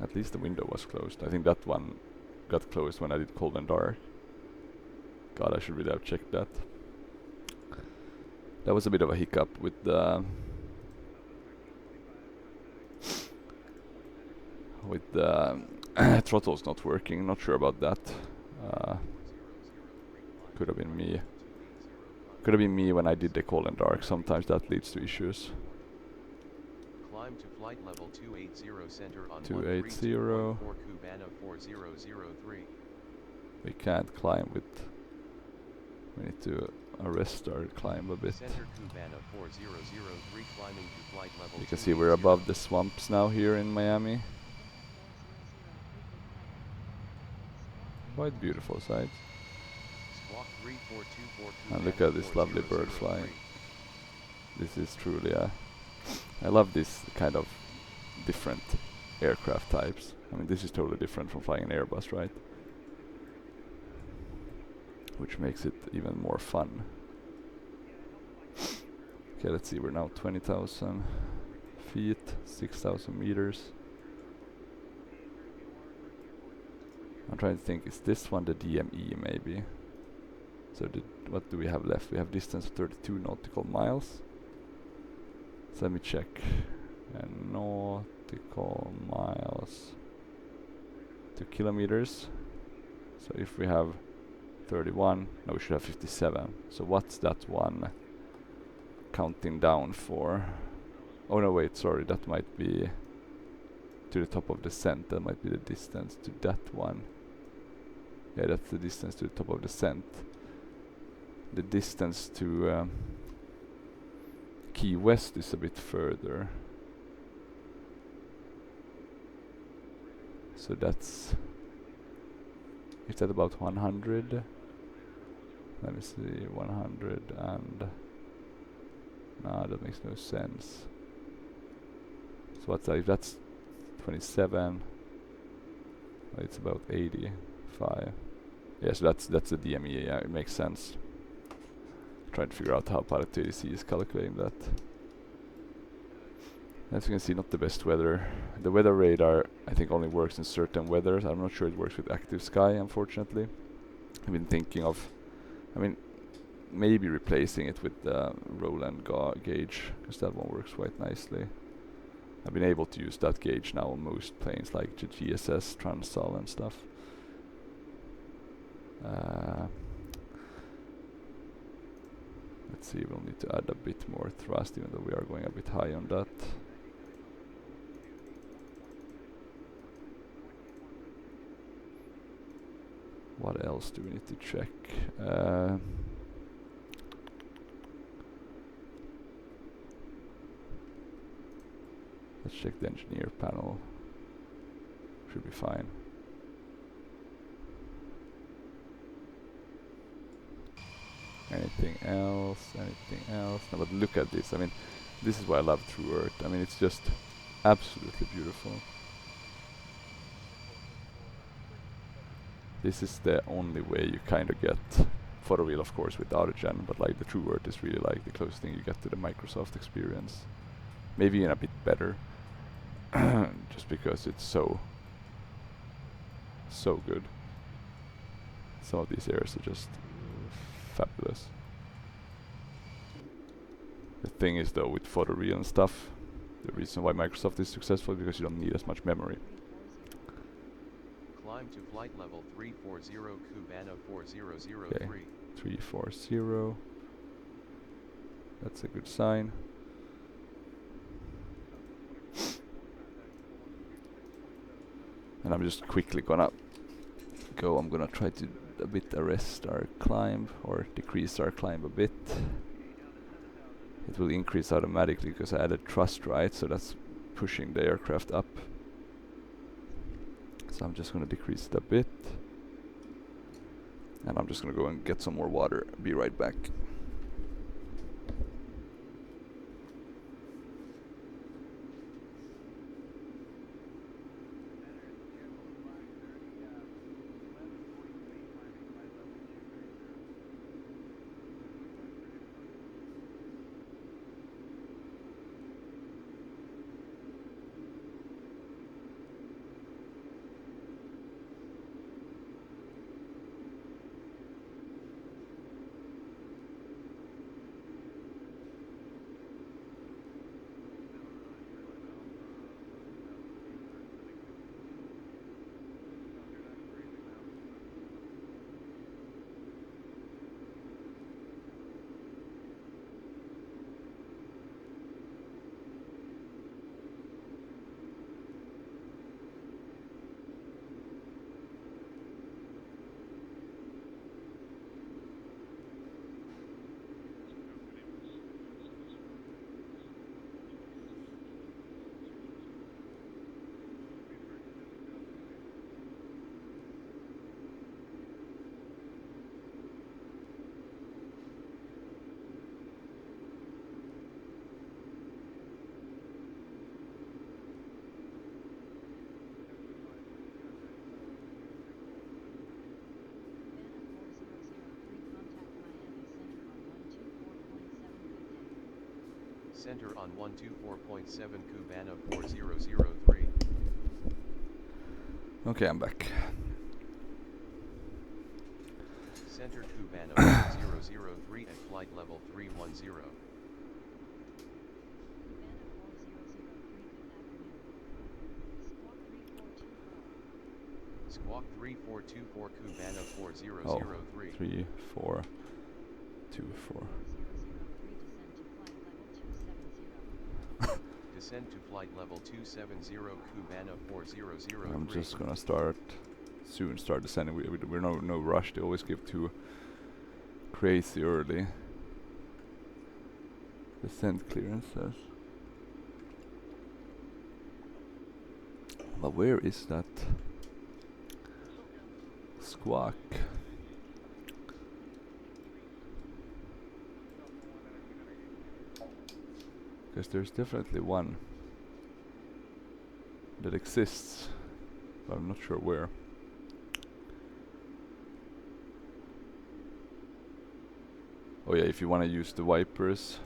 At least the window was closed. I think that one got closed when I did cold and dark. God, I should really have checked that. That was a bit of a hiccup with the throttles not working. Not sure about that. Could have been me. Could have been me when I did the cold and dark. Sometimes that leads to issues. Climb to flight level 280 center on 280. 4 Cubana 4003. We can't climb with. We need to arrest our climb a bit. Center Cubana 4003 climbing to flight level. You can see we're above the swamps now here in Miami. Quite beautiful sight. And look at this lovely bird flying. This is truly I love this kind of different aircraft types. I mean, this is totally different from flying an Airbus, right? Which makes it even more fun. Okay, let's see, we're now 20,000 feet, 6,000 meters. I'm trying to think, is this one the DME maybe? So what do we have left? We have distance of 32 nautical miles. So let me check. Nautical miles to kilometers. So if we have 31, no, we should have 57. So what's that one counting down for? Oh no, wait, sorry, that might be to the top of descent. That might be the distance to that one. Yeah, that's the distance to the top of descent. The distance to Key West is a bit further. So that's... is that about 100? Let me see, 100 and... nah, that makes no sense. So what's that? If that's 27, it's about 85. Yeah, so that's the DME, yeah, it makes sense. Trying to figure out how Prepar3d is calculating that. As you can see, not the best weather. The weather radar, I think, only works in certain weathers. I'm not sure it works with active sky, unfortunately. I've been thinking of, I mean, maybe replacing it with the Roland gauge, because that one works quite nicely. I've been able to use that gauge now on most planes, like the GSS, Transal and stuff. Let's see, we'll need to add a bit more thrust, even though we are going a bit high on that. What else do we need to check? Let's check the engineer panel. Should be fine. Anything else? Anything else? No, but look at this. I mean, this is why I love True Earth. I mean, it's just absolutely beautiful. This is the only way you kind of get photoreal, of course, with AutoGen, but like the True Earth is really like the closest thing you get to the Microsoft experience. Maybe even a bit better, just because it's so good. Some of these areas are just fabulous. The thing is though, with photoreal and stuff, the reason why Microsoft is successful is because you don't need as much memory. Climb to flight level 340 Cubana 4003. Okay, 340. That's a good sign. And I'm just quickly gonna go. I'm gonna try to a bit arrest our climb or decrease our climb a bit. It will increase automatically because I added thrust, right? So that's pushing the aircraft up. So I'm just gonna decrease it a bit. And I'm just gonna go and get some more water. Be right back. Center on 124.7 Cubana 4003. Okay, I'm back. Center Cubana 4003 at flight level 310. Squawk 3424 Cubana 4003. 3424. Descend to flight level 270 Cubana 4003. I'm just gonna start descending. We're no rush. They always give too crazy early descent clearances. But where is that squawk? Because there's definitely one that exists, but I'm not sure where. Oh yeah, if you want to use the wipers,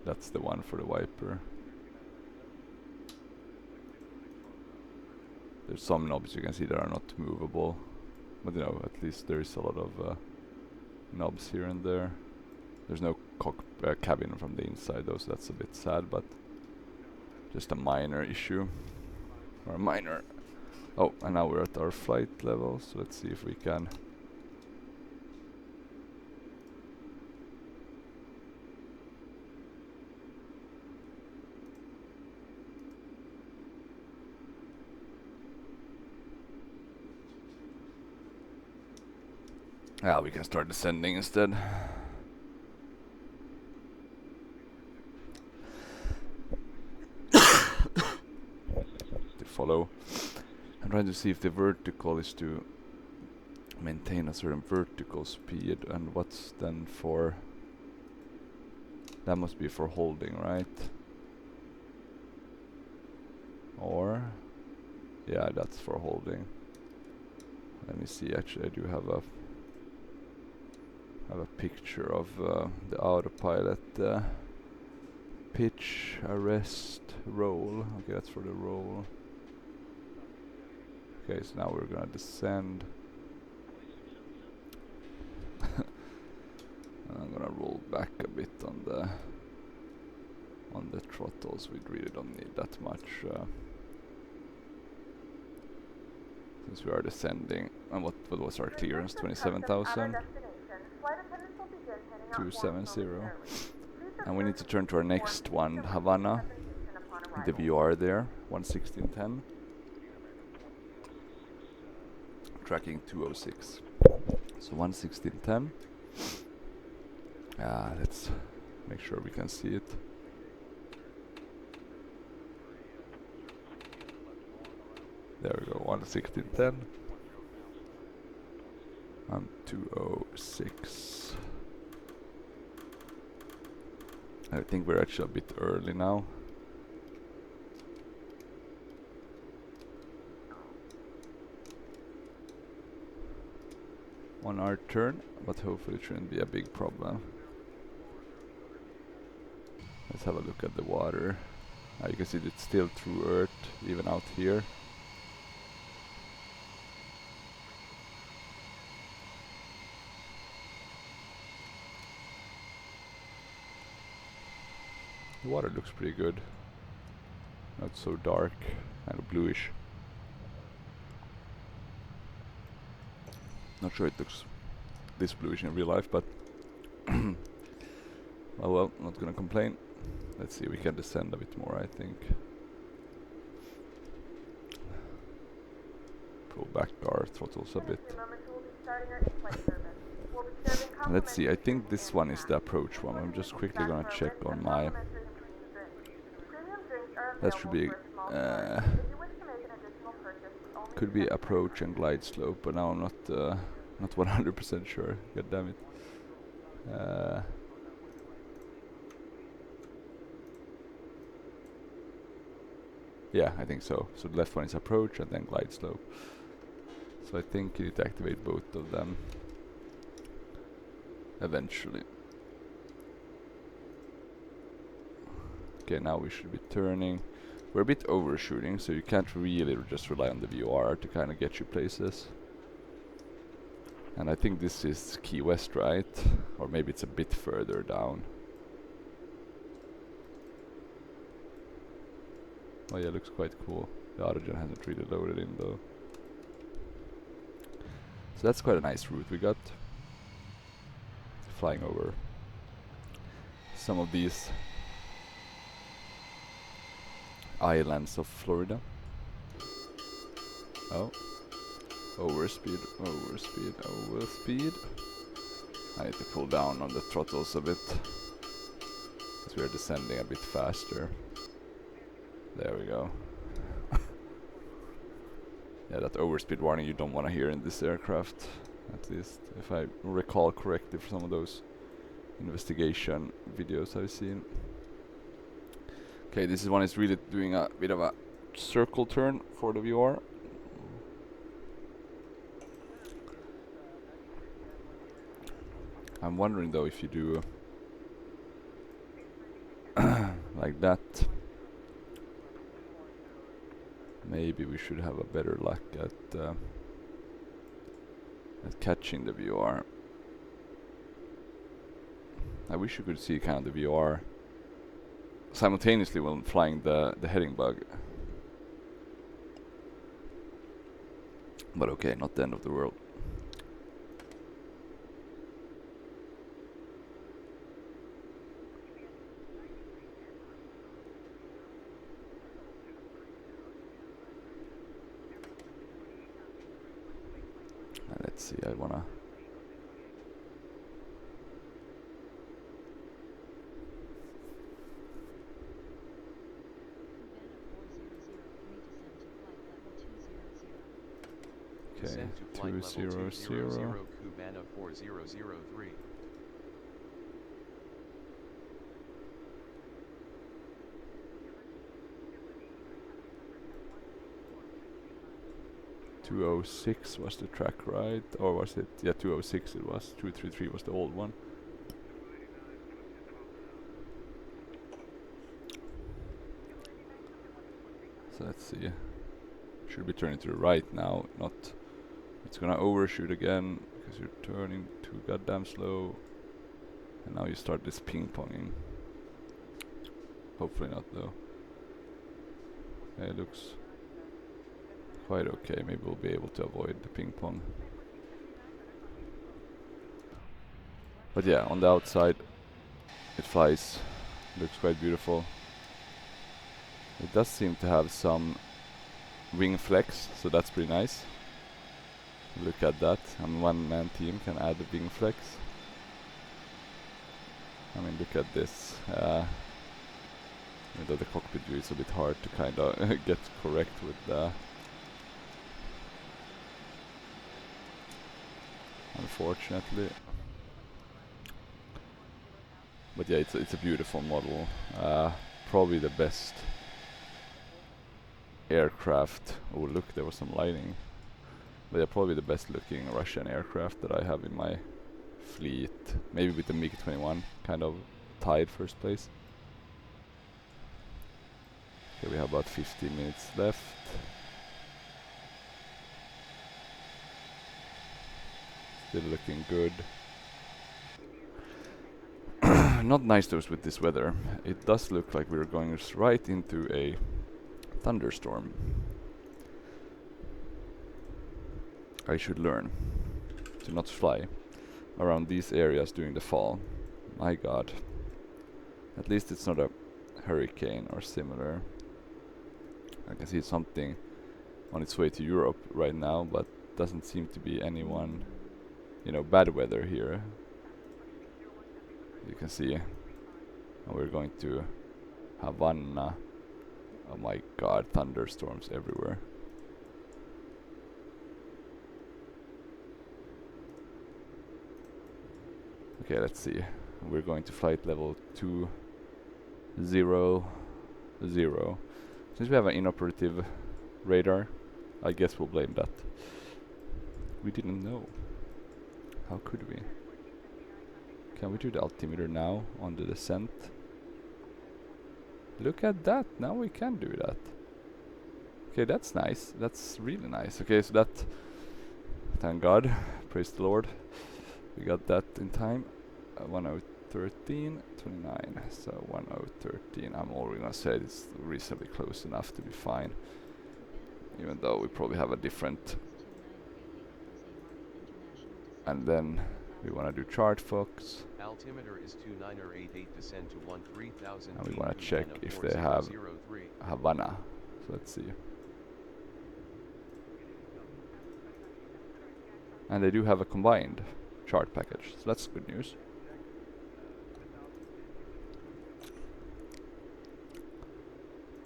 that's the one for the wiper. There's some knobs you can see that are not movable, but you know, at least there is a lot of knobs here and there. There's no cabin from the inside though, so that's a bit sad, but just a minor issue. Or a minor... Oh, and now we're at our flight level, so let's see if we can... Yeah, we can start descending instead. To follow. I'm trying to see if the vertical is to maintain a certain vertical speed, and what's then for... That must be for holding, right? Or... Yeah, that's for holding. Let me see, actually I do have a picture of the autopilot pitch, arrest, roll. Okay, that's for the roll. Okay, so now we're gonna descend. I'm gonna roll back a bit on the throttles. We really don't need that much since we are descending. And what was our clearance? 27,000. 270. And we need to turn to our next one, Havana. The VR there, 11610. Tracking 206. So 11610. Let's make sure we can see it. There we go, 11610. And 206. I think we're actually a bit early now. On our turn, but hopefully it shouldn't be a big problem. Let's have a look at the water. You can see it's still through Earth, even out here. The water looks pretty good. Not so dark, kind of bluish. Not sure it looks this bluish in real life, but oh well, not gonna complain. Let's see, we can descend a bit more, I think. Pull back our throttles a bit. Let's see, I think this one is the approach one. I'm just quickly gonna check on my... That should be... could be approach and glide slope, but now I'm not 100% sure. God damn it. Yeah, I think so. So the left one is approach and then glide slope. So I think you need to activate both of them eventually. Okay, now we should be turning. We're a bit overshooting, so you can't really just rely on the VOR to kind of get you places. And I think this is Key West, right? Or maybe it's a bit further down. Oh yeah, looks quite cool. The autogen hasn't really loaded in though. So that's quite a nice route we got. Flying over some of these islands of Florida. Oh. Overspeed, overspeed, overspeed. I need to pull down on the throttles a bit, because we are descending a bit faster. There we go. Yeah, that overspeed warning you don't want to hear in this aircraft, at least if I recall correctly from some of those investigation videos I've seen. Okay, this one is really doing a bit of a circle turn for the VR. I'm wondering though if you do like that, maybe we should have a better luck at catching the VR. I wish you could see kind of the VR simultaneously when flying the heading bug. But okay, not the end of the world. Let's see, I wanna to flight level 200 Cubana 4003. 206 was the track, right? Or was it? Yeah, 206 it was. 233 was the old one. So let's see. Should be turning to the right now, not... It's gonna overshoot again, because you're turning too goddamn slow. And now you start this ping-ponging. Hopefully not though. It looks quite okay, maybe we'll be able to avoid the ping-pong. But yeah, on the outside, it flies. Looks quite beautiful. It does seem to have some wing flex, so that's pretty nice. Look at that, and one-man team can add the wing flex. I mean, look at this. Even though the cockpit view is a bit hard to kind of get correct with the... Unfortunately. But yeah, it's a beautiful model. Probably the best aircraft. Oh look, there was some lighting. But yeah, probably the best looking Russian aircraft that I have in my fleet. Maybe with the MiG-21 kind of tied first place. Okay, we have about 15 minutes left. Still looking good. Not nice though with this weather. It does look like we're going right into a thunderstorm. I should learn to not fly around these areas during the fall. My god. At least it's not a hurricane or similar. I can see something on its way to Europe right now, but doesn't seem to be anyone, you know, bad weather here. You can see, and we're going to Havana. Oh my god, thunderstorms everywhere. Okay, let's see. We're going to flight level 200. Since we have an inoperative radar, I guess we'll blame that. We didn't know. How could we? Can we do the altimeter now on the descent? Look at that, now we can do that. Okay, that's nice. That's really nice. Okay, so that... Thank God. Praise the Lord. We got that in time. 10:13:29. So 10:13. I'm already gonna say it's reasonably close enough to be fine. Even though we probably have a different... And then we wanna do chart Fox. Altimeter is 2988, descend to 13,000. And we wanna check if they have Havana. So let's see. And they do have a combined chart package, so that's good news.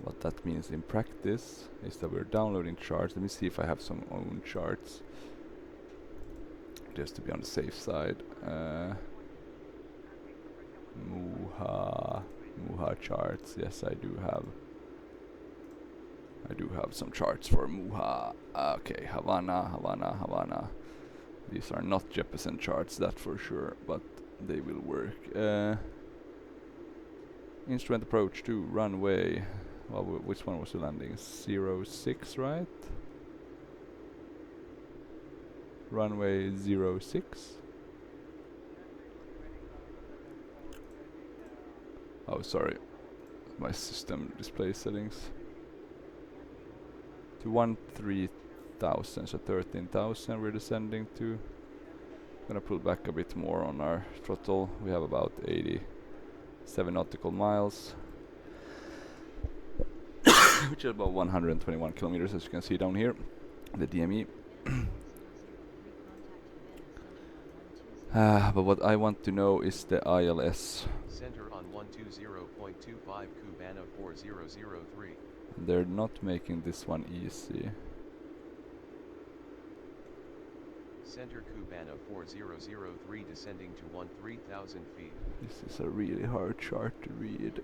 What that means in practice is that we're downloading charts. Let me see if I have some own charts, just to be on the safe side. MUHA charts. Yes, I do have some charts for MUHA. Okay, Havana. These are not Jeppesen charts, that for sure, but they will work. Instrument approach to runway. Well, which one was the landing? 06, right? Runway 06. Oh, sorry. My system display settings. To 13,000, so 13,000 we're descending to. Gonna pull back a bit more on our throttle. We have about 87 nautical miles. Which is about 121 kilometers, as you can see down here. The DME. But what I want to know is the ILS. Center on 120.25 Cubana 4003. They're not making this one easy. Center Cubana 4003 descending to 13,000 feet. This is a really hard chart to read.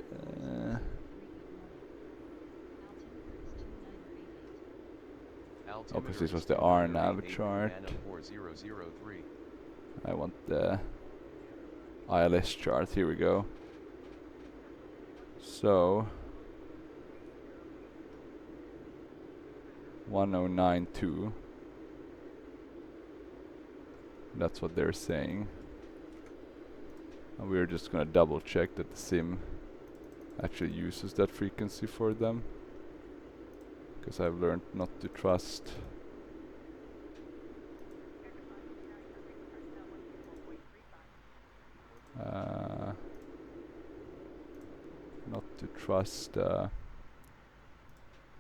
Oh, because this was the RNAV chart. 4003. I want the ILS chart. Here we go. So 1092. That's what they're saying. And we're just gonna double check that the sim actually uses that frequency for them, because I've learned not to trust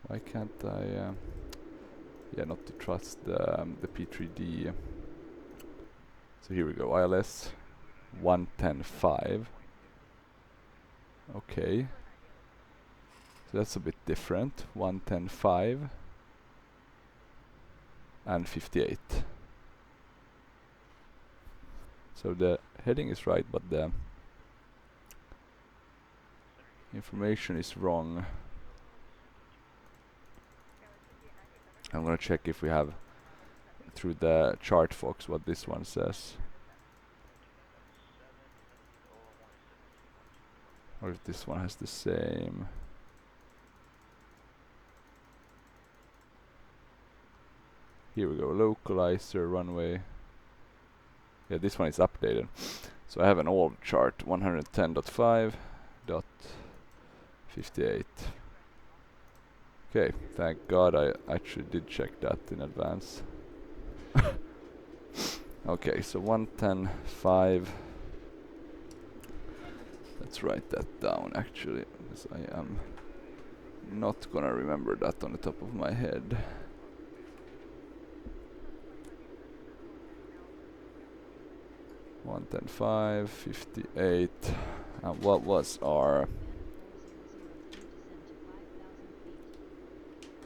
why can't I yeah, not to trust the P3D. So here we go, ILS 110.5. Okay, so that's a bit different. 110.5 and 58. So the heading is right, but the information is wrong. I'm gonna check if we have through the chart fox what this one says, or if this one has the same. Here we go, localizer runway. Yeah, this one is updated. So I have an old chart, 110.5.58. Okay, thank God I actually did check that in advance. Okay, so 110.5. Let's write that down actually, because I am not gonna remember that on the top of my head. One 10.5.58. And what was our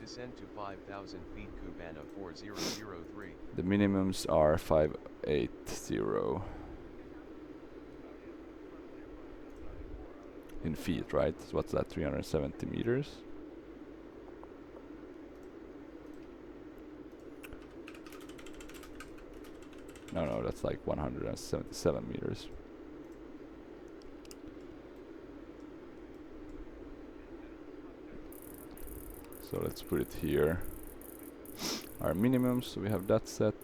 Descend to 5,000 feet Cubana 4003. the minimums are 580 in feet, right? So what's that, 370 meters? No, that's like 177 meters. So let's put it here. Our minimums, so we have that set.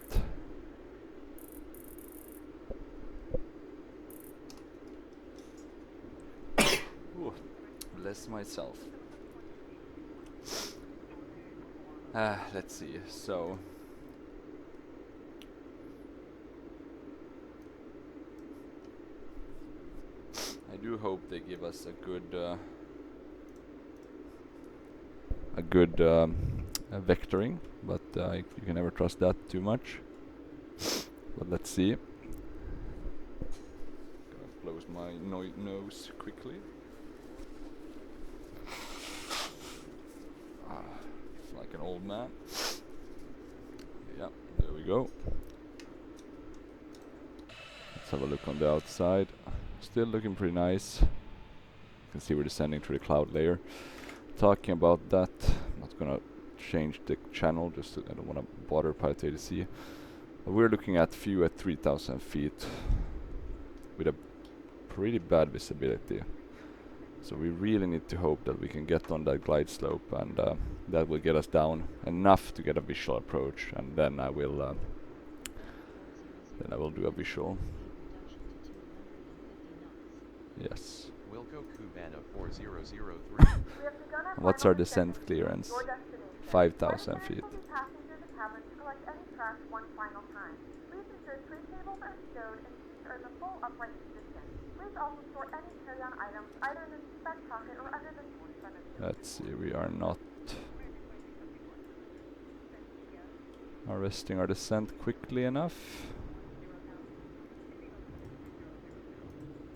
Ooh, bless myself. Let's see, so I do hope they give us a good vectoring, but you can never trust that too much. But let's see. Gonna close my nose quickly. Like an old man. Yeah, there we go. Let's have a look on the outside. Still looking pretty nice. You can see we're descending through the cloud layer. Talking about that, I'm not gonna change the channel, just I don't want to bother Prepar3d to see. But we're looking at view at 3,000 feet with a pretty bad visibility. So we really need to hope that we can get on that glide slope, and that will get us down enough to get a visual approach, and then I will do a visual. Yes. Wilco Cubana 4003. We have begun our What's final our descent descent to clearance? your destination. 5,000 feet. Residents will be passing through the cabin to collect any trash one final time. Please ensure tray tables are stowed and seats are in the full upright position. Please also store any carry-on items either in the seat back pocket or under the seat in front of you. Let's see, we are not arresting our descent quickly enough.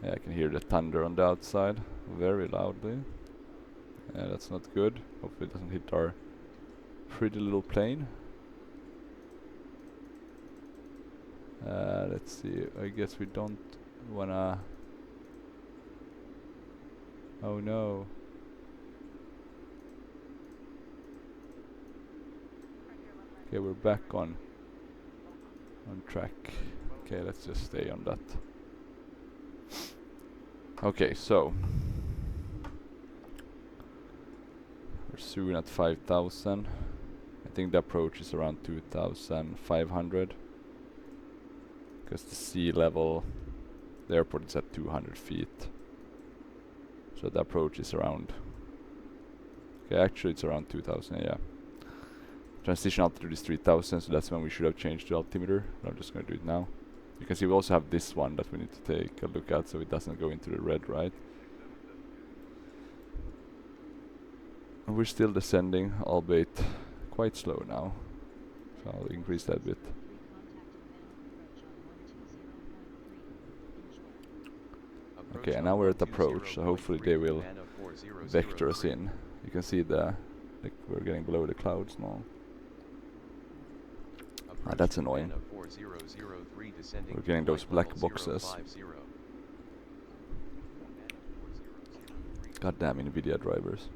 Yeah, I can hear the thunder on the outside very loudly. Yeah, that's not good. Hopefully it doesn't hit our pretty little plane. Let's see, I guess we don't wanna... Oh no. Okay, we're back on track. Okay, let's just stay on that. Okay, so we're soon at 5,000. I think the approach is around 2,500 because the sea level, the airport is at 200 feet. So the approach is around, okay, actually it's around 2,000, yeah. Transition altitude is 3,000, so that's when we should have changed the altimeter. I'm just going to do it now. You can see we also have this one that we need to take a look at so it doesn't go into the red, right? And we're still descending, albeit quite slow now. So I'll increase that a bit. Okay, and now we're at approach, so hopefully they will vector us in. You can see the, like, we're getting below the clouds now. Ah, that's annoying. We're getting those black boxes. Goddamn NVIDIA drivers.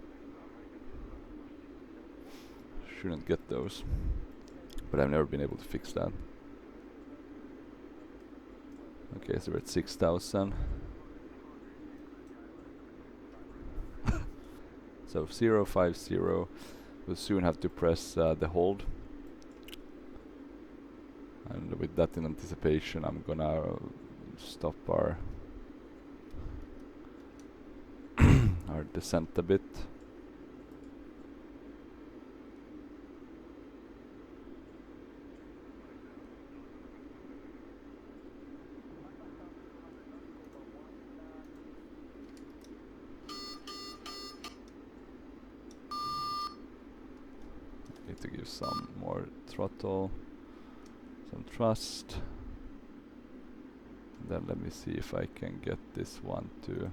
Shouldn't get those. But I've never been able to fix that. Okay, so we're at 6,000. So 050, we'll soon have to press the hold. And with that in anticipation, I'm gonna stop our our descent a bit. Need to give some more throttle. Some thrust. Then let me see if I can get this one to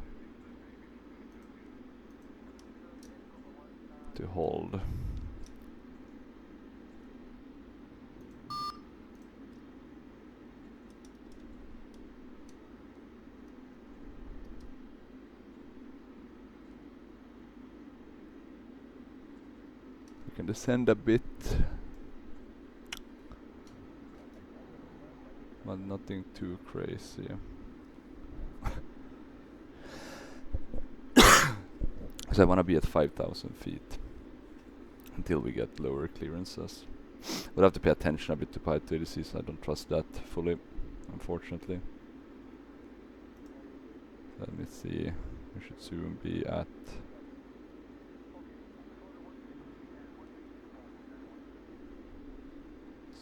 hold. We can descend a bit. But nothing too crazy. So I want to be at 5,000 feet until we get lower clearances. We'll have to pay attention a bit to Prepar3d, so I don't trust that fully, unfortunately. Let me see. We should soon be at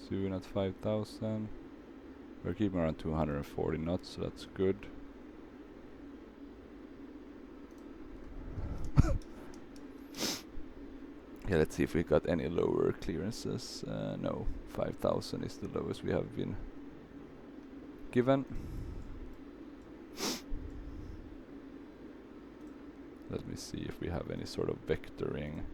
soon at 5,000. We're keeping around 240 knots, so that's good. Yeah, let's see if we got any lower clearances. No, 5,000 is the lowest we have been given. Let me see if we have any sort of vectoring.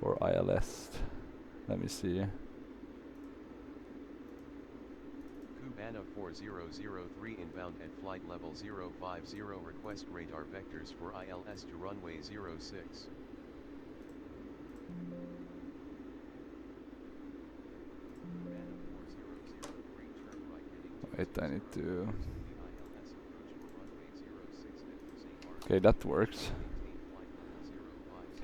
For ILS. Let me see. Cubana 4003 inbound at flight level 050, request radar vectors for ILS to runway 06. Wait, I need to... Okay, that works.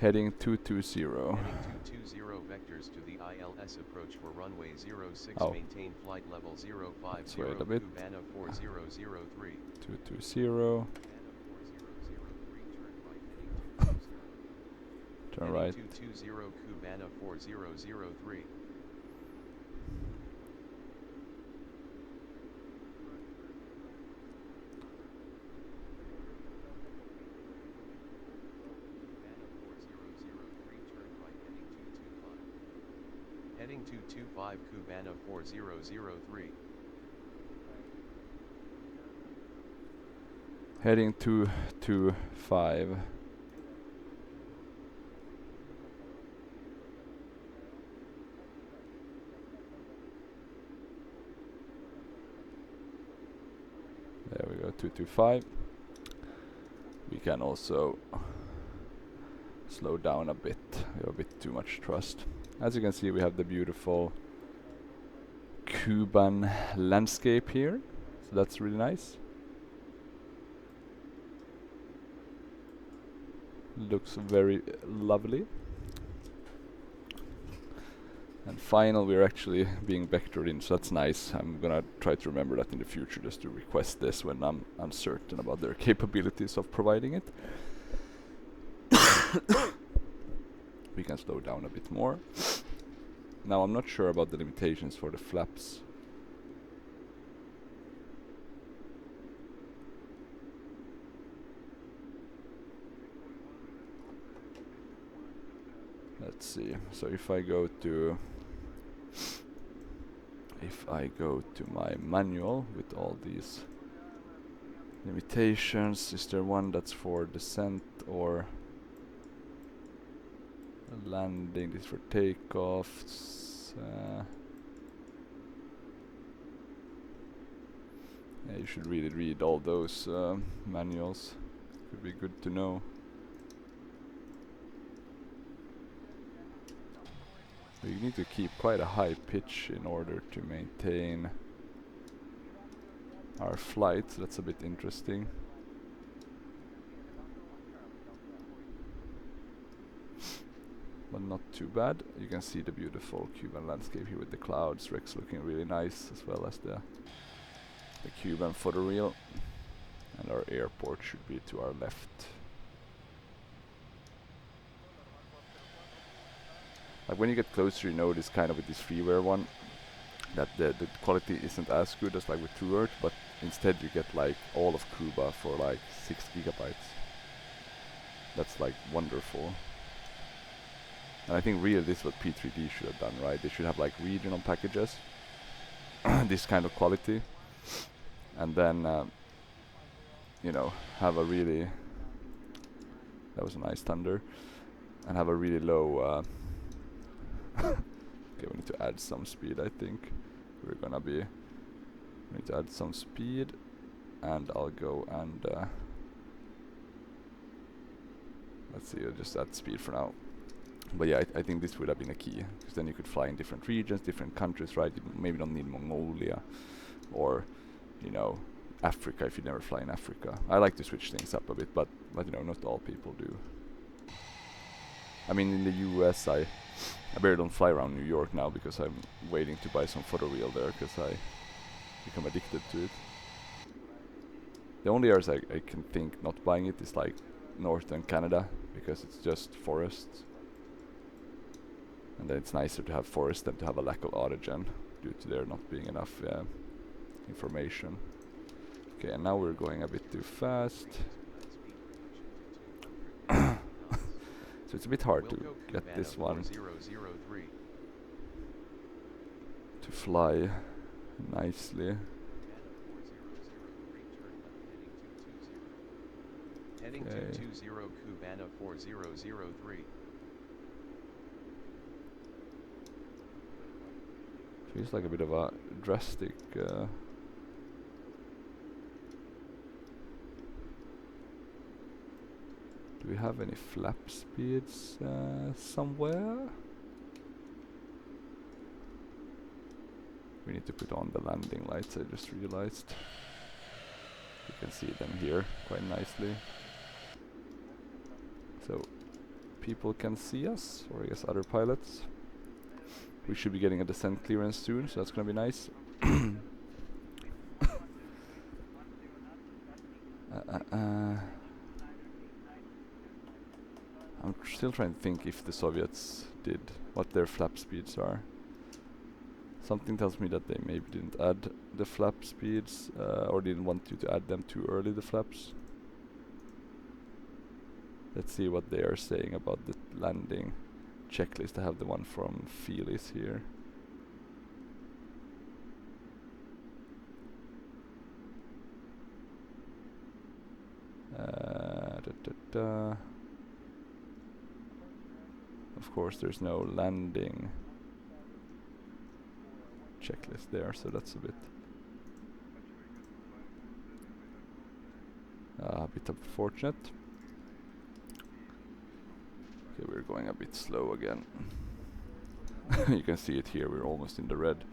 Heading 220. Heading 220 vectors to the ILS approach for runway 06. Oh. Maintain flight level 050. Wait a bit. Cubana 4003. 220. Turn right. 220 Cubana 4003. Heading 225 Cubana 4003. Heading 225. 225. We can also slow down a bit. We have a bit too much thrust. As you can see, we have the beautiful Cuban landscape here, so that's really nice. Looks very lovely. And final, we're actually being vectored in, so that's nice. I'm gonna try to remember that in the future, just to request this when I'm uncertain about their capabilities of providing it. We can slow down a bit more. Now I'm not sure about the limitations for the flaps. Let's see. So if I go to my manual with all these limitations, is there one that's for descent or landing? This for takeoffs. Yeah, you should really read all those manuals. Could be good to know. You need to keep quite a high pitch in order to maintain our flight. That's a bit interesting. But not too bad. You can see the beautiful Cuban landscape here with the clouds. Rex looking really nice, as well as the Cuban photoreal. And our airport should be to our left. Like when you get closer, you notice kind of with this freeware one that the quality isn't as good as like with True Earth, but instead you get like all of Cuba for like 6 gigabytes. That's like wonderful. And I think really this is what P3D should have done, right? They should have like regional packages, this kind of quality, and then you know, have a really, that was a nice thunder, and have a really low okay, we need to add some speed. I think we need to add some speed, and I'll go and let's see, I'll just add speed for now. But yeah, I think this would have been a key, because then you could fly in different regions, different countries, right? You maybe don't need Mongolia or, you know, Africa if you never fly in Africa. I like to switch things up a bit, but you know, not all people do. I mean, in the US, I barely don't fly around New York now because I'm waiting to buy some photoreal there, because I become addicted to it. The only areas I can think not buying it is like northern Canada, because it's just forests. And then it's nicer to have forest than to have a lack of autogen due to there not being enough information. Okay, and now we're going a bit too fast. So it's a bit hard to get this one to fly nicely. Heading 220 Cubana 4003. Feels like a bit of a drastic do we have any flap speeds somewhere? We need to put on the landing lights, I just realized. You can see them here quite nicely. So people can see us, or I guess other pilots. We should be getting a descent clearance soon, so that's gonna be nice. I'm still trying to think if the Soviets did, what their flap speeds are. Something tells me that they maybe didn't add the flap speeds, or didn't want you to add them too early, the flaps. Let's see what they are saying about the landing checklist. I have the one from Felis here. Of course there's no landing checklist there, so that's a bit A bit unfortunate. Okay, we're going a bit slow again. You can see it here, we're almost in the red.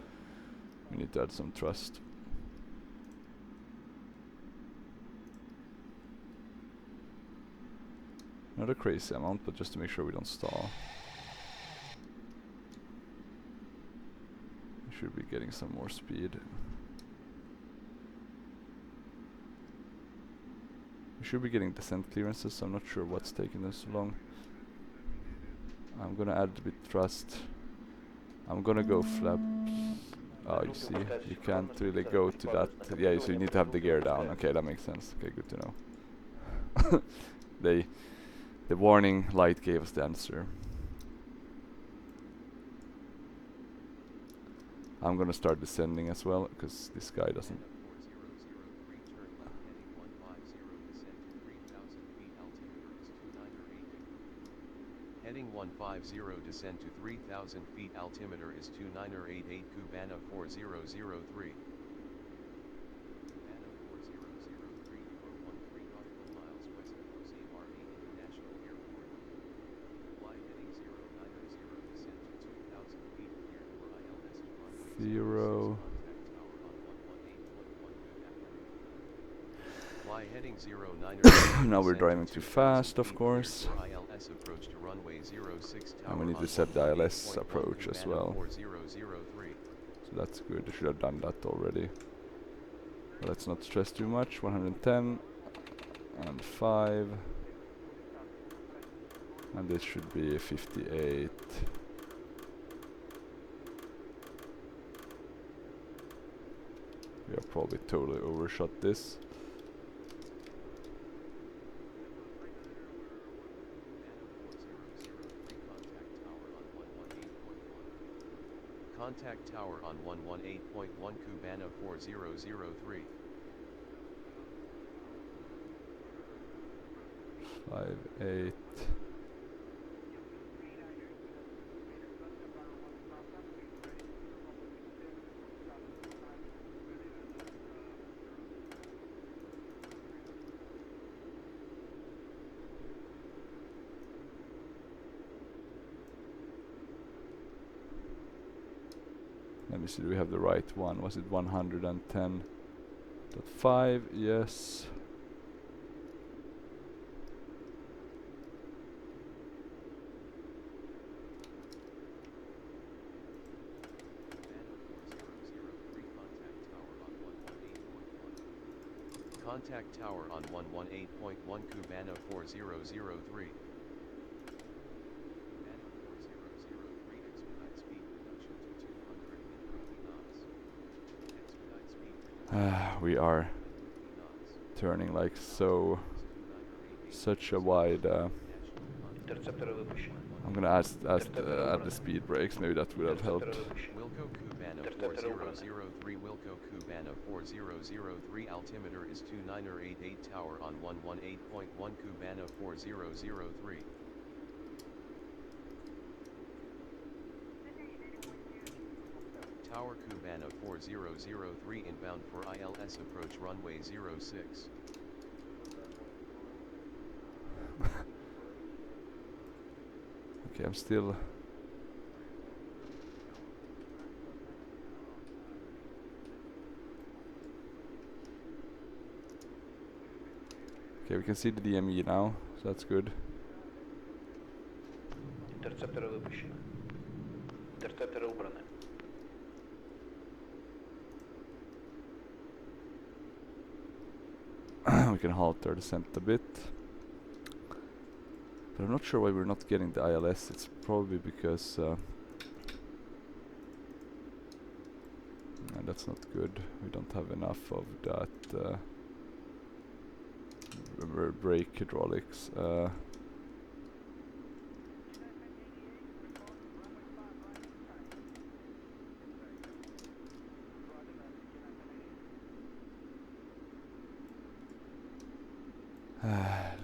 We need to add some thrust. Not a crazy amount, but just to make sure we don't stall. We should be getting some more speed. We should be getting descent clearances, so I'm not sure what's taking them so long. I'm gonna add a bit thrust. I'm gonna go flaps. Oh, you see, you can't really go to that. Yeah, so you need to have the gear down. Okay, that makes sense. Okay, good to know. The warning light gave us the answer. I'm gonna start descending as well, because this guy doesn't. Heading 150, descend to 3,000 feet, altimeter is 2988, Cubana 4003. Cubana 4003, 413 nautical miles west of Jose Marti International Airport. Fly heading 090, descend to 2,000 feet, cleared for ILS to runway 0. Fly heading 090. Now we're driving too fast, of course. ILS approach to runway 06 And we need to set the ILS approach as well. So that's good, I should have done that already. But let's not stress too much. 110 and 5. And this should be 58. We have probably totally overshot this. Contact tower on 118.1, Cubana 4003. 58. Let me see, do we have the right one? Was it 110.5? Yes. Contact tower on 118.1, Cubana 4003. We are turning like so, such a wide. I'm gonna add the speed brakes. Maybe that would have helped. Wilco Cubana 4003, Wilco Cubana 4003, altimeter is 2988, tower on 118.1, Cubana 4003. Tower Cubana 4003, inbound for ILS, approach runway 06. Okay, I'm still. Okay, we can see the DME now, so that's good. Интерцептора выпущено. Интерцепторы убраны. We can halt our descent a bit. But I'm not sure why we're not getting the ILS. It's probably because that's not good. We don't have enough of that brake hydraulics.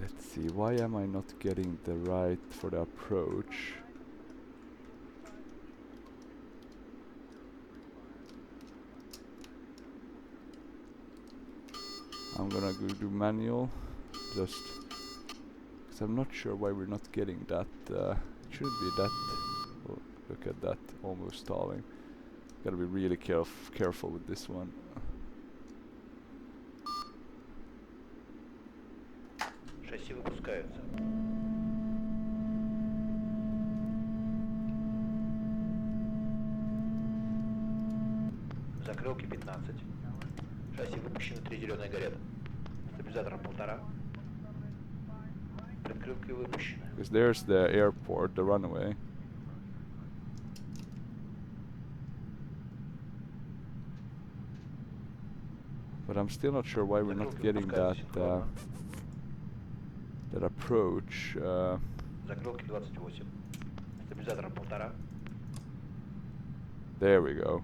Let's see, why am I not getting the right for the approach? I'm gonna go do manual. just because I'm not sure why we're not getting that. It shouldn't be that. Oh, look at that, almost stalling. Gotta be really careful with this one. Шасси выпускаются. Закрылки 15. Шасси выпущено, 3 зеленые горят. Стабилизатор 1,5. Предкрылки выпущены. Because there's the airport, the runway. But I'm still not sure why we're not getting that that approach. Закрылки 28. Стабилизатор 1,5. There we go.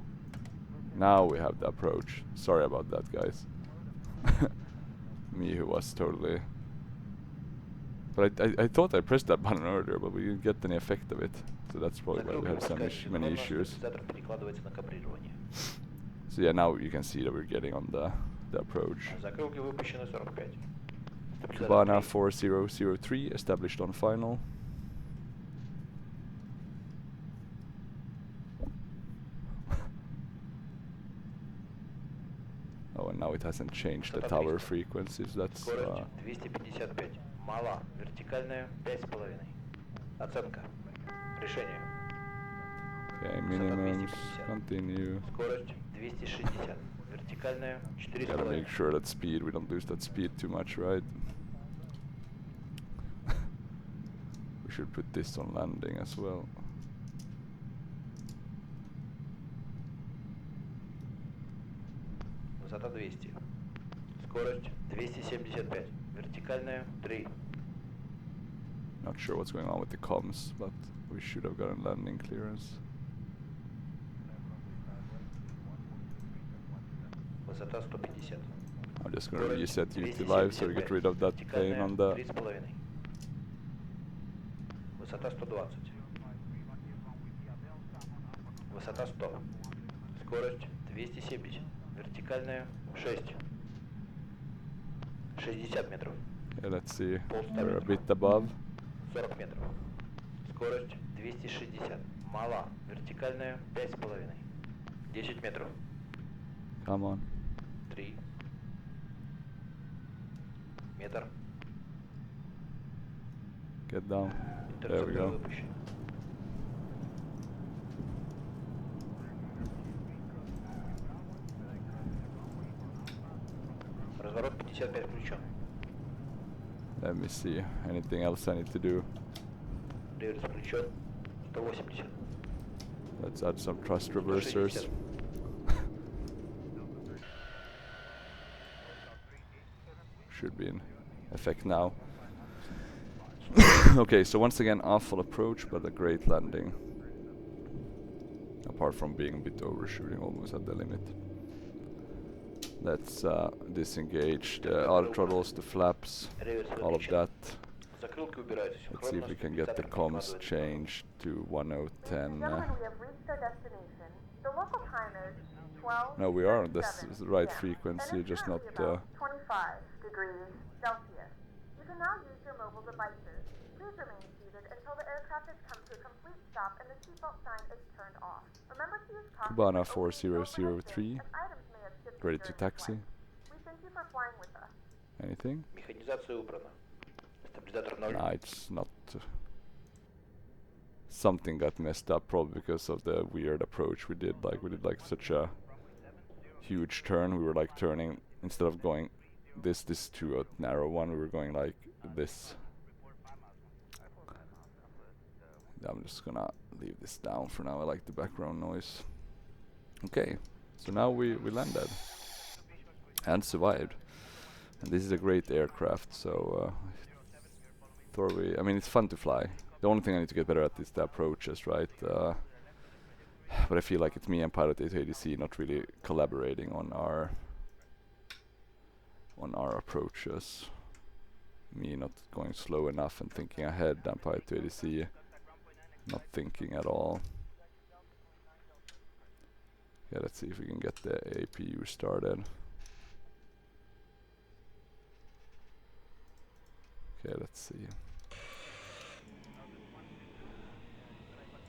Now we have the approach. Sorry about that, guys. Me who was totally... But I thought I pressed that button earlier, but we didn't get any effect of it. So that's probably why we had some many issues. Перекладывается на кабрирование. So yeah, now you can see that we're getting on the approach. Закрылки выпущены 45. Cabana 4003 established on final. Oh, and now it hasn't changed the tower frequencies. That's Скорость 255. Мала. Вертикальная 5,5. Оценка. Решение. okay. Minimums. Continue. Скорость 260. Вертикальная Gotta 4,5. make sure that speed, we don't lose that speed too much, right? We should put this on landing as well. Высота 200. Скорость 275. Вертикальная 3. Not sure what's going on with the comms, but we should have gotten landing clearance. Высота 150. I'm just gonna reset you to live so we get rid of that plane on the... 3,5. Высота 120. Высота 100. Скорость 270. Вертикальная 6. 60 метров. Yeah, let's see. Полста We're a метров. bit above. 40 метров. Скорость 260. Мала. Вертикальная 5,5. 10 метров. Come on. 3. Метр. Get down. There we Интерцептор go. выпущен. Разворот 55 включен. Let me see. Anything else I need to do? Реверс включен. 180. Let's add some thrust reversers. 160. Should be in effect now. Okay, so once again, awful approach, but a great landing. Apart from being a bit overshooting, almost at the limit. Let's disengage the auto throttles, the flaps, Реверс all of выключен. that. Закрылки убираются. Let's see if we can get the comms changed to 1010. Gentlemen, we have reached our destination. The local time is 12. No, we are on this is the right p.m. frequency, And it's just not currently about 25 degrees Celsius. You can now use your mobile devices. Please remain seated until the aircraft has come to a complete stop and the seatbelt sign is turned off. Remember to use caution Cabana when opening the overhead 4003, bin, as items may have shifted ready to during taxi. flight. We thank you for flying with us. Anything? Механизация убрана. Стабилизатор 0. Nah, it's not. Something got messed up, probably because of the weird approach we did. Like we did like such a huge turn. We were like turning instead of going this to a narrow one. We were going like this. I'm just gonna leave this down for now. I like the background noise. Okay, so now we landed and survived. And this is a great aircraft, so I mean, it's fun to fly. The only thing I need to get better at is the approaches, right? But I feel like it's me and Pilot ADC not really collaborating on our approaches. Me not going slow enough and thinking ahead, and Pilot ADC not thinking at all. Yeah, let's see if we can get the APU started. Okay, let's see.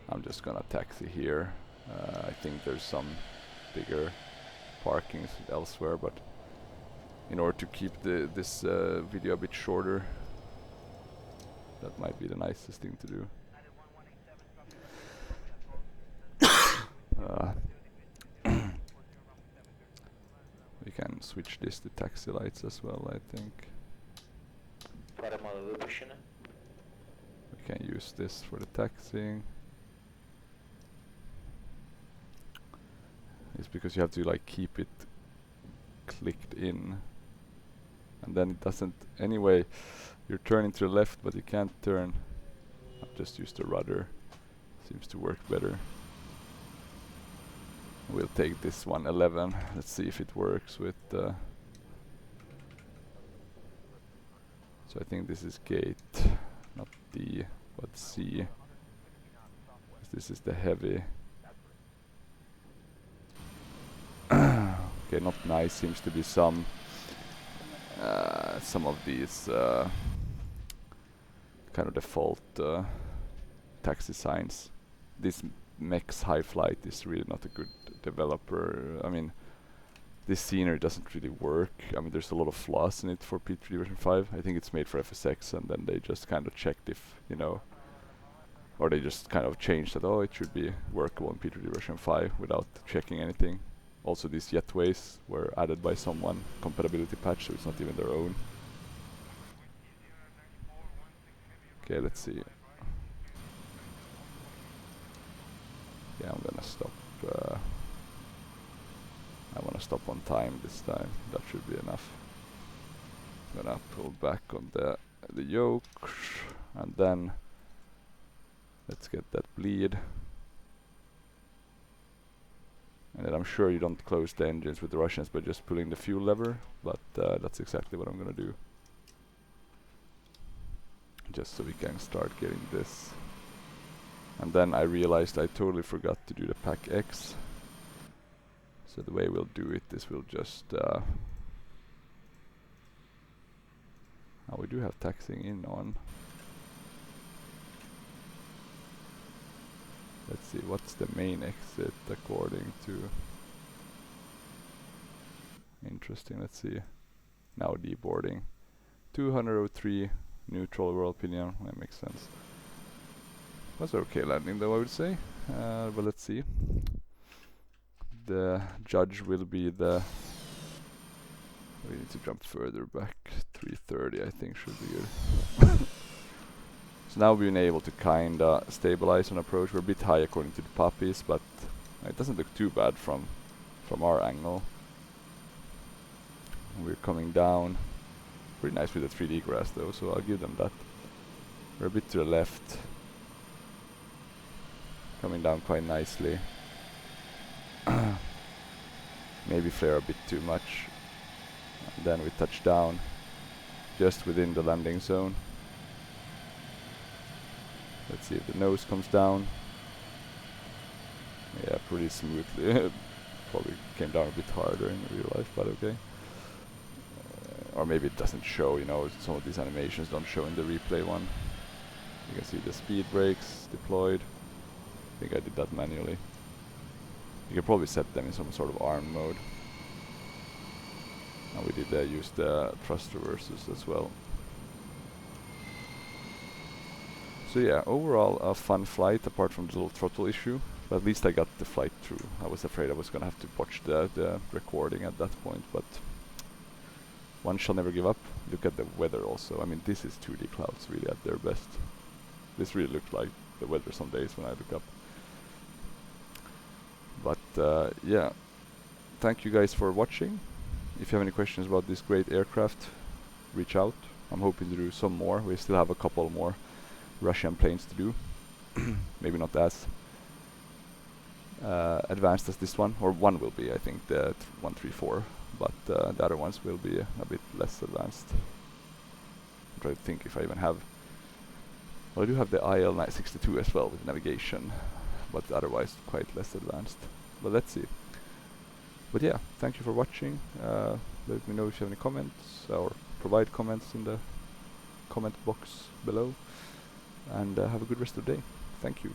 I'm just gonna taxi here. I think there's some bigger parkings elsewhere, but in order to keep this video a bit shorter, that might be the nicest thing to do. We can switch this to taxi lights as well, I think. We can use this for the taxiing. It's because you have to like keep it clicked in, and then it doesn't. Anyway, you're turning to the left, but you can't turn. I'll just use the rudder. Seems to work better. We'll take this 111. Let's see if it works with. So I think this is gate, not D, but C. This is the heavy. Okay, not nice. Seems to be some of these kind of default taxi signs. This Mex High Flight is really not a good developer. I mean, this scenery doesn't really work. I mean, there's a lot of flaws in it for P3D version 5. I think it's made for FSX, and then they just kind of checked if, you know, or they just kind of changed that, oh, it should be workable in P3D version 5 without checking anything. Also, these jetways were added by someone, compatibility patch, so it's not even their own. Okay, let's see. Yeah, I'm gonna stop. I wanna stop on time this time. That should be enough. I'm gonna pull back on the yoke, and then let's get that bleed. And then I'm sure you don't close the engines with the Russians by just pulling the fuel lever, but that's exactly what I'm gonna do. Just so we can start getting this. And then I realized I totally forgot to do the pack X. So the way we'll do it is we'll just oh, we do have taxing in on. Let's see, what's the main exit according to. Interesting, let's see. Now deboarding. 203 neutral overall opinion. That makes sense. Was okay landing though, I would say. But let's see. The judge will be the. We need to jump further back. 330, I think, should be good. So now we've been able to kinda stabilize on approach. We're a bit high according to the puppies, but it doesn't look too bad from our angle. We're coming down. Pretty nice with the 3D grass though, so I'll give them that. We're a bit to the left. Coming down quite nicely. Maybe flare a bit too much. And then we touch down just within the landing zone. Let's see if the nose comes down. Yeah, pretty smoothly. Probably came down a bit harder in real life, but okay. Or maybe it doesn't show, you know, some of these animations don't show in the replay one. You can see the speed brakes deployed. I think I did that manually. You can probably set them in some sort of ARM mode. And we did use the thrust reversers as well. So yeah, overall a fun flight apart from the little throttle issue. But at least I got the flight through. I was afraid I was gonna have to watch the recording at that point, but one shall never give up. Look at the weather also. I mean, this is 2D clouds really at their best. This really looked like the weather some days when I look up. But yeah, thank you guys for watching. If you have any questions about this great aircraft, reach out. I'm hoping to do some more. We still have a couple more Russian planes to do. Maybe not as advanced as this one, or one will be, I think, the 134, but the other ones will be a bit less advanced. I'm trying to think if I even have. Well, I do have the IL-962 as well with navigation, but otherwise quite less advanced. But let's see. But yeah, thank you for watching. Let me know if you have any comments, or provide comments in the comment box below, and have a good rest of the day. Thank you.